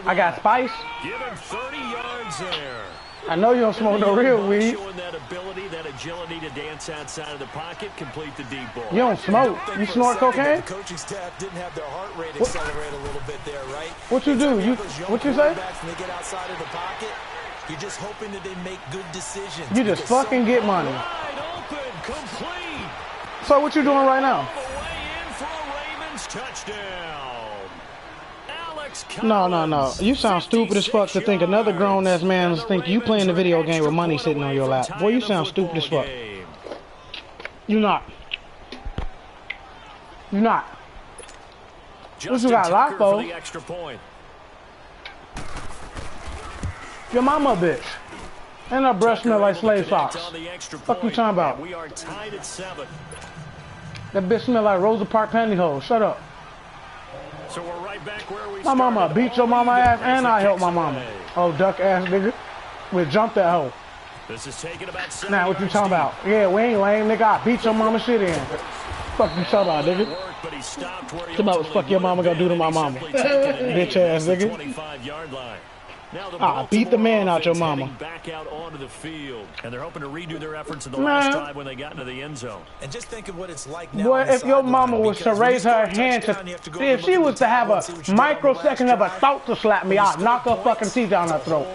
S6: I got spice.
S3: Give him 30 yards there.
S6: I know you don't smoke no real weed.
S3: Showing that ability, that agility to dance outside of the pocket, complete the deep ball.
S6: You don't smoke. You snort cocaine?
S4: The coaching staff didn't have their heart rate accelerate a little bit there, right?
S6: What you do? What you say?
S4: When they get outside of the pocket, you're just hoping that they make good decisions.
S6: You just fucking get money.
S3: Wide open, complete.
S6: So what you doing right now?
S3: Way in for a Ravens touchdown.
S6: No. You sound stupid as fuck to think another grown-ass man think you playing the video game with money sitting on your lap. Boy, you sound stupid as fuck. You're not. You're not. What you got, Lockbo? Your mama a bitch. And her breath smell like slave socks. Fuck you talking about?
S3: We are tied at 7.
S6: That bitch smell like Rosa Parks pantyhose. Shut up.
S3: So we're right back where we
S6: My mama beat your mama ass and I helped my mama. Oh, duck ass nigga. We jumped that hoe.
S3: This is taking about 7
S6: now what you talking about? Yeah, we ain't lame, nigga. I beat your mama shit in. Fuck you talking about, nigga? Talking about what the fuck your mama gonna do to my mama. Bitch ass nigga. I beat the man out your mama.
S3: Back out onto the field, and they're hoping to redo their efforts in the last drive when they got into the end zone.
S4: And just think of what it's like now.
S6: Boy, if your mama was to raise her hand to, if she was to have a microsecond of a thought to slap me, I'd knock her fucking teeth down her throat.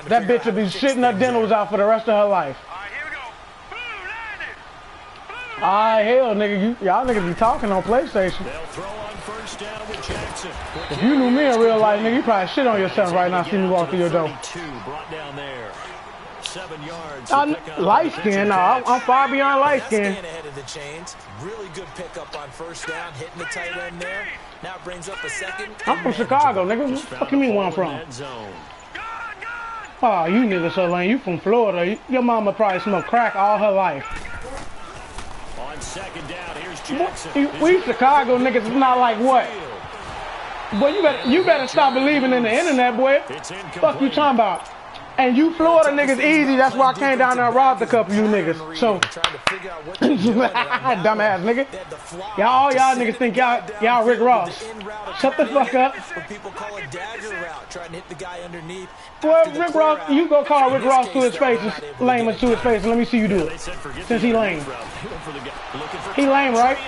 S6: That bitch would be shitting her dentals out for the rest of her life. Alright, hell, nigga, y'all niggas be talking on PlayStation.
S3: They'll throw on first down with Jackson.
S6: If you knew me in real life, nigga, you probably shit on yourself right now. See me walk through your door.
S3: Brought down there. 7 yards.
S6: Light skin, I'm far beyond light skin.
S4: Ahead of the chains. Really good pickup on first down, hitting the tight end there. Now brings up a second.
S6: I'm from Chicago, nigga. What the fuck you mean where I'm from? Oh, you niggas so lame. You from Florida. Your mama probably smoked crack all her life.
S3: On second down, here's Jackson.
S6: We Chicago niggas is not like what? Boy, you better stop believing in the internet, boy. Fuck you talking about? And you Florida niggas easy. That's why I came down there and robbed a couple of you niggas. So, dumbass nigga. Y'all niggas think y'all Rick Ross. Shut the fuck up.
S4: People call it dagger route, trying to hit the guy underneath.
S6: Well, Rick Ross, you go call Rick Ross to his face, lame to his face, and let me see you do it. Since he lame. He lame, right?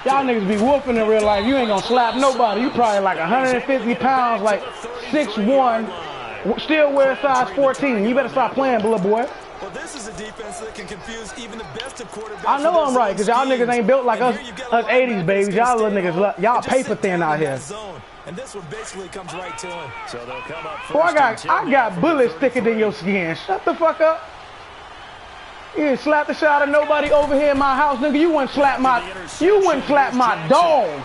S6: Y'all niggas be whooping in real life. You ain't gonna slap nobody. You probably like 150 pounds, like 6'1", still wear size 14. You better stop playing, little boy.
S4: Well, this is a defense that can confuse even the best of quarterbacks.
S6: I know I'm right, because y'all niggas ain't built like us 80s babies. Y'all little niggas, y'all paper thin out here.
S4: And this one basically comes right to him.
S3: So they'll come up
S6: Boy, I got bullets thicker than your skin. Shut the fuck up. You didn't slap the shit out of nobody over here in my house, nigga. You wouldn't slap my dog.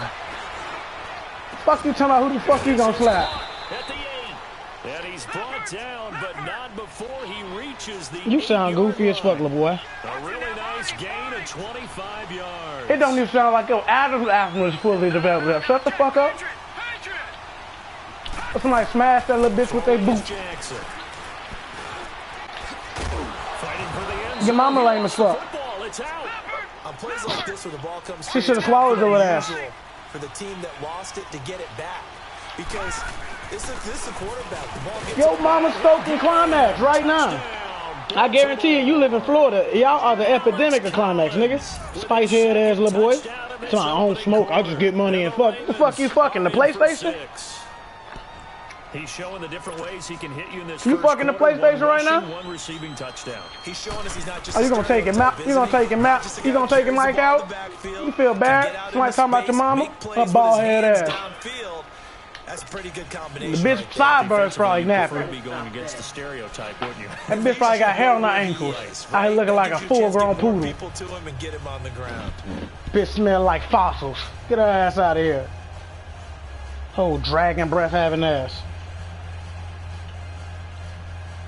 S6: Fuck you talking about who the fuck you gonna slap?
S3: At the 8. And he's brought down, but not before he reaches the
S6: You sound goofy as fuck, little boy.
S3: A really nice gain of 25 yards.
S6: It don't even sound like your Adam's apple is fully developed. Shut the fuck up. Somebody smashed that little bitch with their boot. Your mama lame as fuck.
S4: On plays like this where the ball comes
S6: She should have swallowed her with ass.
S4: For the team that lost it to get it back. Because this is a quarterback. The ball gets
S6: Yo mama's stoking climax right now. I guarantee you live in Florida. Y'all are the epidemic of climax, niggas. Spice head ass little boy. So I don't smoke. I just get money and fuck. What the fuck you fucking? The PlayStation?
S3: He's showing the different ways he can hit you in this.
S6: You fucking the PlayStation right now?
S3: One receiving touchdown.
S4: He's showing us he's not just.
S6: Oh, you gonna take him out? You gonna take him out? You gonna take him Mike out? You feel bad? Somebody talking about your mama? Her bald head ass.
S4: That's a pretty good
S6: The
S4: combination.
S6: bitch sideburns probably napping.
S3: Be going against the stereotype, wouldn't you?
S6: That bitch probably got hair on her ankles. I here looking like a full-grown poodle.
S4: People to him and get him on the ground.
S6: Bitch smell like fossils. Get her ass out of here. Whole dragon breath having ass.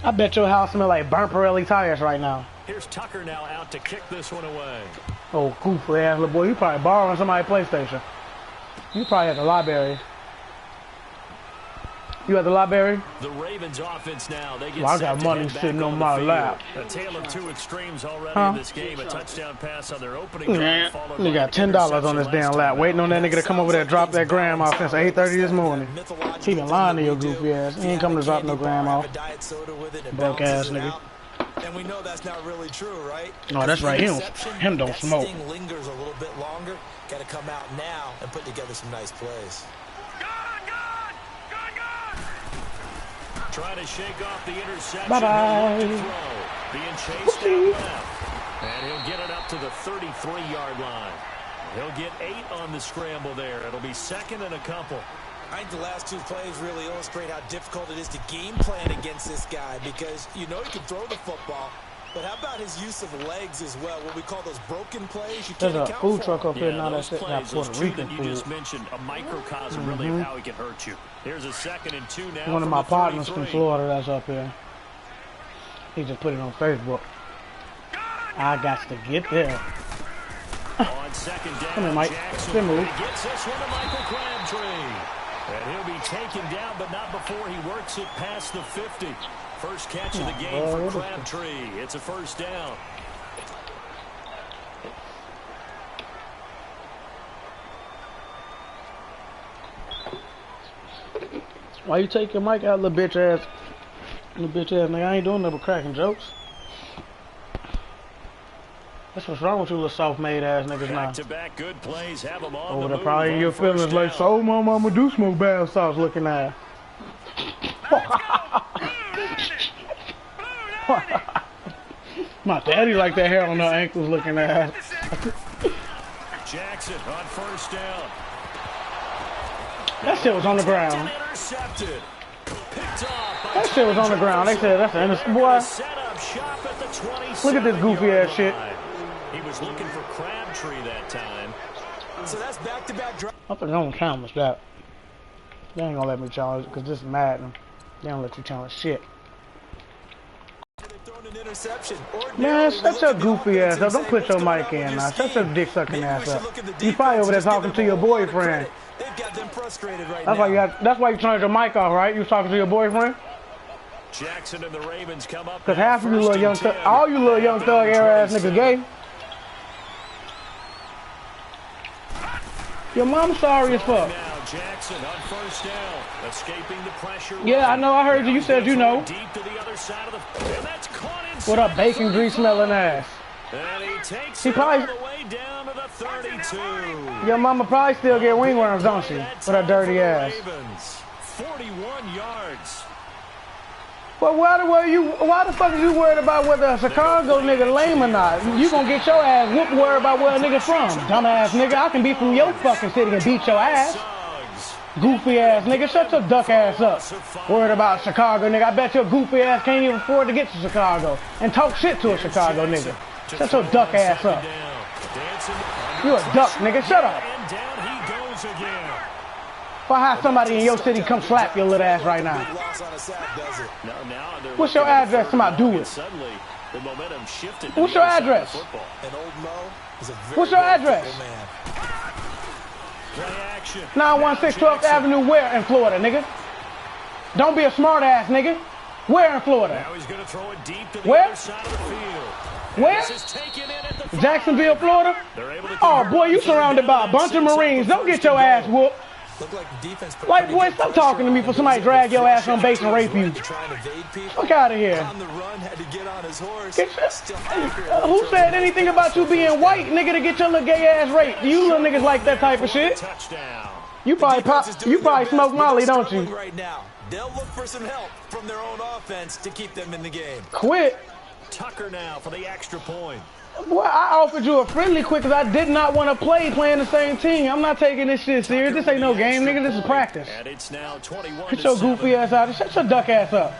S6: I bet your house smell like burnt Pirelli tires right now.
S3: Here's Tucker now out to kick this one away.
S6: Oh, goofy ass little boy. You probably borrowing somebody's PlayStation. You probably at the library. You at the library?
S3: The Ravens offense now. They get
S6: Well, I got money sitting on my lap.
S3: A tale of two extremes already in this game. A touchdown pass on their opening drive, followed
S6: You got $10 on this damn lap, waiting on that nigga to come over there and drop that gram off since 8:30 this morning. He been lying to your goofy ass. He ain't coming to drop no gram off. Broke ass nigga.
S4: And we know that's not really true, right?
S6: No, that's right. Him don't smoke.
S4: That sting lingers a little bit longer. Got to come out now and put together some nice plays.
S3: Trying to shake off the interception.
S6: Bye-bye.
S3: Being chased down left. And he'll get it up to the 33-yard line. He'll get 8 on the scramble there. It'll be second and a couple.
S4: I think the last two plays really illustrate how difficult it is to game plan against this guy because you know he can throw the football, but how about his use of legs as well? What we call those broken plays. You
S6: There's
S4: can't
S6: a
S4: account
S6: food
S4: for.
S6: truck up here now
S3: those
S6: that's got
S3: plays,
S6: Puerto
S3: those two
S6: Rican
S3: that you
S6: food.
S3: just mentioned, a microcosm really of how he can hurt you. Here's a 2nd and 2 now.
S6: One of
S3: from
S6: my
S3: the
S6: partners
S3: 33.
S6: from Florida that's up here. He just put it on Facebook. I got to get there.
S3: On second down,
S6: Come here, Mike.
S3: Jackson
S6: Stimuli.
S3: gets this one to Michael Crabtree. And he'll be taken down, but not before he works it past the 50. First catch of the game for Crabtree. It's a first down.
S6: Why you take your mic out, little bitch ass? Little bitch ass nigga. I ain't doing nothing but cracking jokes. That's what's wrong with you little soft-made ass niggas now.
S3: Back-to-back good plays have them on
S6: Over
S3: the
S6: there
S3: move
S6: probably in
S3: on
S6: your
S3: first
S6: feelings like,
S3: down.
S6: so my mama do smoke bath sauce looking ass. My daddy like that hair on her ankles looking ass.
S3: Jackson on first down.
S6: That shit was on the ground.
S3: Intercepted. Picked off.
S6: That shit was on the ground. They said that's an innocent boy.
S3: Set up shop at the 27.
S6: Look at this goofy ass shit.
S3: He was looking for Crabtree that time.
S4: So that's back-to-back drive.
S6: I think I don't challenge that. They ain't gonna let me challenge it because this is Madden. They don't let you challenge shit. Man, shut your goofy ass up. Don't put your mic in now. Shut your dick sucking ass up. You probably over there talking to your boyfriend. That's why you turned your mic off, right? You was talking to your boyfriend?
S3: Jackson and the Ravens come up.
S6: Because half of you little young thug, all you little young thug era ass niggas gay. Your mom's sorry as fuck.
S3: Jackson on first down, escaping the pressure.
S6: Yeah, I know. I heard you. You said you know.
S3: Deep to the other side of the, and that's caught inside.
S6: What up, bacon grease smelling ass?
S3: And he takes
S6: He
S3: it
S6: probably,
S3: all the way down to the 32.
S6: your mama probably still get wingworms, don't she? With her dirty ass.
S3: Ravens, 41 yards.
S6: But why the fuck is you worried about whether a Chicago nigga lame or not? You gonna get your ass whooped worried about where a nigga from. Dumbass nigga, I can be from your fucking city and beat your ass. Goofy ass nigga, shut your duck ass up. Worried about Chicago nigga, I bet your goofy ass can't even afford to get to Chicago and talk shit to a Chicago nigga. Shut your duck ass up. You a duck nigga, shut up. If I have somebody in your city come slap your little ass right now. What's your address? Somebody do it. What's your address? What's your address? 916 12th Avenue where in Florida, nigga? Don't be a smart ass nigga. Where in Florida? Where? Where? Jacksonville, Florida? Oh boy, you surrounded by a bunch of Marines. Don't get your ass whooped. White boy, stop talking to me for somebody drag your ass on base and rape you. Fuck out of here. Who said anything about you being white, nigga, to get your little gay ass raped? You little niggas like that type of shit. You probably smoke Molly, don't you?
S4: They'll look for some help from their own offense to keep them in the game.
S6: Quit.
S3: Tucker now for the extra point.
S6: Boy, I offered you a friendly quick because I did not want to play playing the same team. I'm not taking this shit serious. This ain't no game, nigga. This is practice.
S3: And it's now 21
S6: Get your goofy ass out. Shut your duck ass up.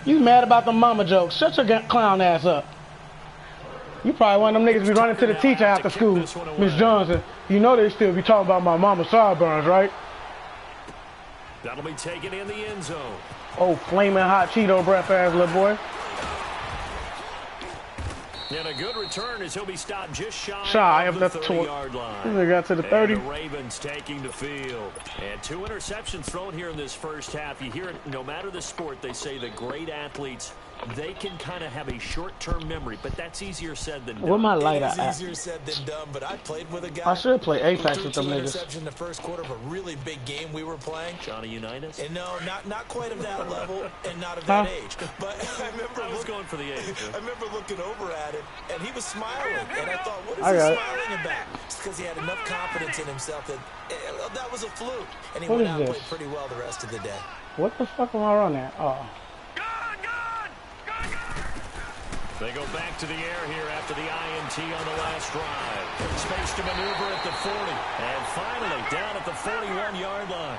S6: You mad about the mama jokes. Shut your clown ass up. You probably one of them niggas be running to the teacher after school. Miss Johnson, you know they still be talking about my mama's sideburns, right?
S3: That'll be taken in the end zone.
S6: Oh, flaming hot Cheeto breath ass little boy.
S3: And a good return as he'll be stopped just shy of the 30-yard line.
S6: They got to the 30.
S3: And the Ravens taking the field. And 2 interceptions thrown here in this first half. You hear it, no matter the sport, they say the great athletes, they can kind of have a short-term memory, but that's easier said than done.
S6: Where my light at?
S4: It's easier said than done, but I played with a guy.
S6: I should play Apex with them niggas.
S4: Interception in the first quarter of a really big game we were playing.
S3: Johnny Unitas?
S4: And no, not quite of that level and not of that age. But I remember
S3: going for the age.
S4: I remember looking over at him, and he was smiling. And I thought, what is he smiling about? It's because he had enough confidence in himself that was a fluke. And he went out and played pretty well the rest of the day.
S6: What the fuck am I running? Oh.
S3: They go back to the air here after the INT on the last drive. Space to maneuver at the 40. And finally down at the 41-yard line.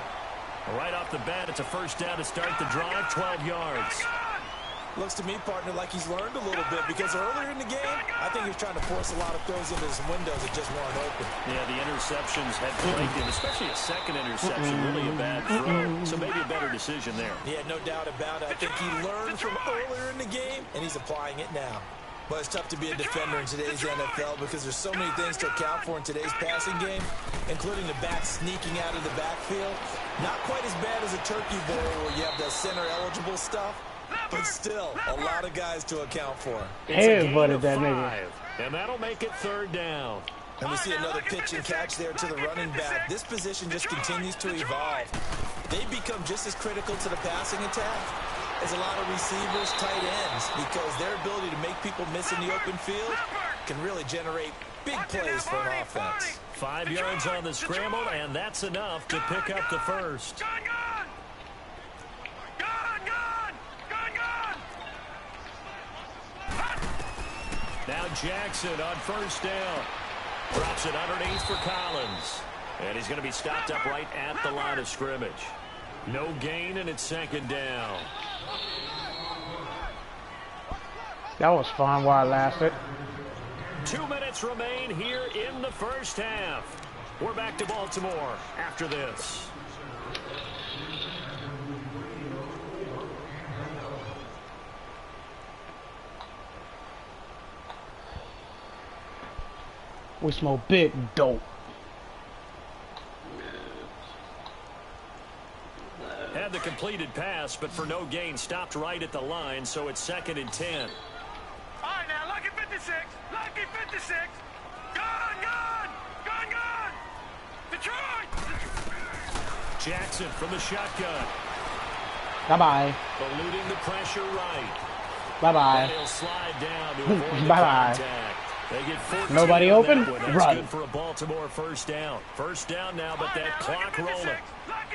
S3: Right off the bat, it's a first down to start the drive, 12 yards.
S4: Looks to me, partner, like he's learned a little bit because earlier in the game, I think he was trying to force a lot of throws into some windows that just weren't open.
S3: Yeah, the interceptions had plagued him, especially a second interception, really a bad throw. So maybe a better decision there.
S4: Yeah, no doubt about it. I think he learned from earlier in the game, and he's applying it now. But it's tough to be a defender in today's NFL because there's so many things to account for in today's passing game, including the back sneaking out of the backfield. Not quite as bad as a turkey bowl where you have the center-eligible stuff. But still, a lot of guys to account for.
S6: Headbutted that nigga.
S3: And that'll make it third down.
S4: And we see another pitch and catch there to the running back. This position just continues to evolve. They become just as critical to the passing attack as a lot of receivers, tight ends, because their ability to make people miss in the open field can really generate big plays for an offense.
S3: 5 yards on the scramble, and that's enough to pick up the first. Now Jackson on first down. Drops it underneath for Collins. And he's going to be stopped up right at the line of scrimmage. No gain, and it's second down.
S6: That was fun while it lasted.
S3: 2 minutes remain here in the first half. We're back to Baltimore after this.
S6: We smoke big dope.
S3: Had the completed pass, but for no gain, stopped right at the line, so it's 2nd and 10.
S1: All right, now, lucky 56. Lucky 56. Gun. Detroit.
S3: Jackson from the shotgun.
S6: Bye-bye.
S3: Eluding the pressure right.
S6: Bye-bye.
S3: And he'll slide down to avoid the
S6: Bye-bye.
S3: contact. They get 14
S6: Nobody
S3: on
S6: open?
S3: that one. That's
S6: Run.
S3: good for a Baltimore first down. First down now, but that clock rolling.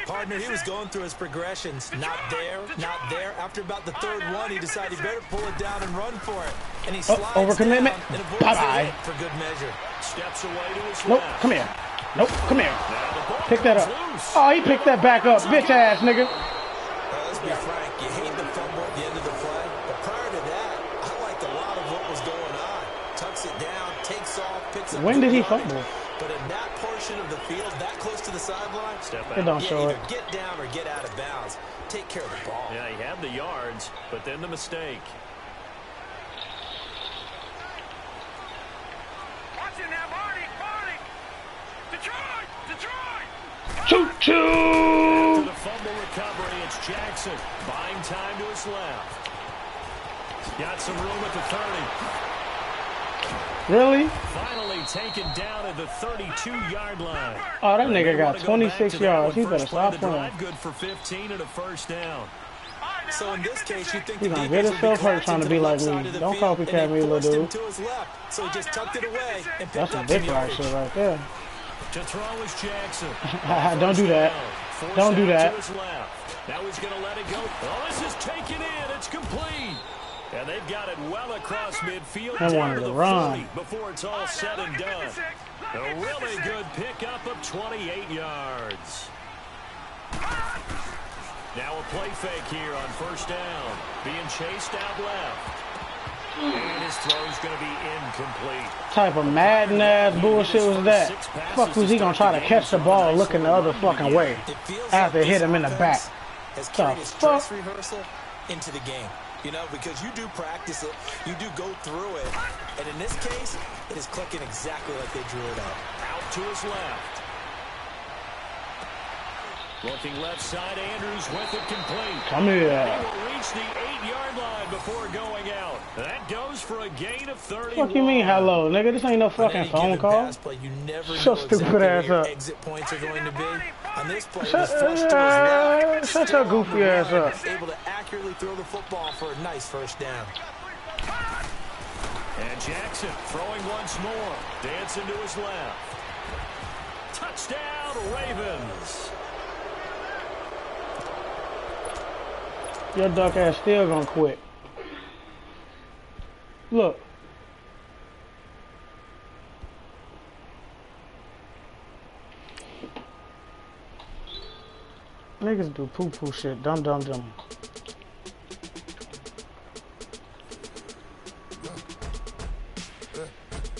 S4: Partner, he was going through his progressions. Not there, not there. After about the third one, he decided he better pull it down and run for it. And he slides
S6: overcommitment.
S4: down and avoids
S6: Bye-bye.
S4: the hit for good measure.
S3: Steps away to his
S6: Nope,
S3: left.
S6: come here. Nope, come here.
S3: Now the ball
S6: Pick that up.
S3: comes loose.
S6: Oh, he picked that back up. Bitch ass nigga.
S4: Let's be frank, you hate the fumble at the end of the play, but prior to that, I liked a lot of what was going on. Tucks it down, takes off, picks up.
S6: When did he
S4: good yardage.
S6: fumble?
S4: But in that portion of the field, that close to the sideline,
S3: Step
S6: It
S3: out.
S6: don't
S4: yeah,
S6: show
S4: either
S6: it.
S4: get down or get out of bounds. Take care of the ball.
S3: Yeah, he had the yards, but then the mistake.
S1: Watching that, Marty. Detroit.
S6: Choo choo.
S3: After the fumble recovery, it's Jackson buying time to his left. Got some room at the 30.
S6: Really?
S3: Finally taken down at the 32-yard line.
S6: Oh, that nigga got
S3: Wanna go back
S6: 26
S3: to that
S6: yards.
S3: one.
S6: He better
S3: First play of
S6: stop
S3: the
S6: playing.
S3: drive, good for 15 and a first down.
S4: So in this case, you think
S6: He
S4: the
S6: gonna
S4: defense
S6: get
S4: would be
S6: himself hurt
S4: collapsing
S6: trying to
S4: to
S6: be
S4: the
S6: like
S4: left
S6: me.
S4: side of the
S6: Don't
S4: field,
S6: copycat
S4: and
S6: me,
S4: they
S6: little
S4: forced him
S6: dude.
S4: to his left. So he just tucked it away and
S6: That's
S4: picked
S6: some
S4: up
S6: dick
S4: some
S6: ride
S4: yardage.
S6: shit right there.
S3: To throw is Jackson.
S6: Don't do that.
S3: Forced
S6: Don't do
S3: out
S6: that.
S3: to his left. Now he's going to let it go. Oh, this is taken in. It's complete. And they've got it well across midfield.
S6: I
S3: down
S6: wanted
S3: to
S6: to
S3: the
S6: run.
S3: 40 before it's all said and done. A really good pickup of 28 yards. Now a play fake here on first down. Being chased out left. And his throw's going to be incomplete.
S6: Type of Madden ass bullshit was that? Fuck was he gonna try to catch the ball looking the other fucking way
S4: It feels
S6: after it
S4: like
S6: hit
S4: this
S6: him in the back?
S4: offense has
S6: The
S4: carried its
S6: fuck?
S4: dress rehearsal into the game. You know, because you do practice it, you do go through it, and in this case, it is clicking exactly like they drew it up.
S3: Out to his left. Looking left side, Andrews with it complete.
S6: Come here.
S3: He will reach the 8-yard line before going out. That goes for a gain of 31.
S6: Fuck you mean hello, nigga? This ain't no
S4: On
S6: fucking
S4: any
S6: phone
S4: given
S6: call.
S4: pass play, you never
S6: Shut
S4: know
S6: stupid
S4: exactly
S6: ass
S4: where your
S6: up.
S4: exit points are going to be. On this play,
S6: Shut-
S4: he was flushed to his left.
S6: shut
S4: still
S6: your goofy
S4: on the
S6: ass
S4: run,
S6: up.
S4: Able to accurately throw the football for a nice first down.
S3: And Jackson throwing once more. Dancing to his left. Touchdown, Ravens.
S6: Your duck ass still gonna quit. Look. Niggas do poo-poo shit. Dum dum dum.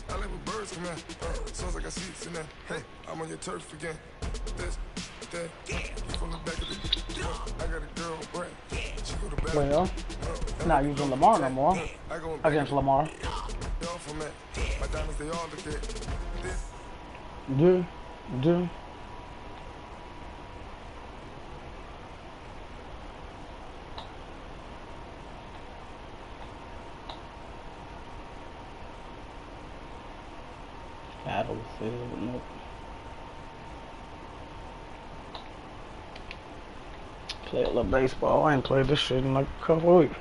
S2: I like when birds come in. Sounds like I see it's in there. Hey, I'm on your turf again. This, that, from the back of the. I got a girl, Brent. She go to bed.
S6: Well, not using Lamar no more.
S2: I go
S6: Against Lamar.
S2: y'all for me. My diamonds, they all look at this.
S6: Do. Battlefield, nope. Play a little baseball. I ain't played this shit in like a couple weeks.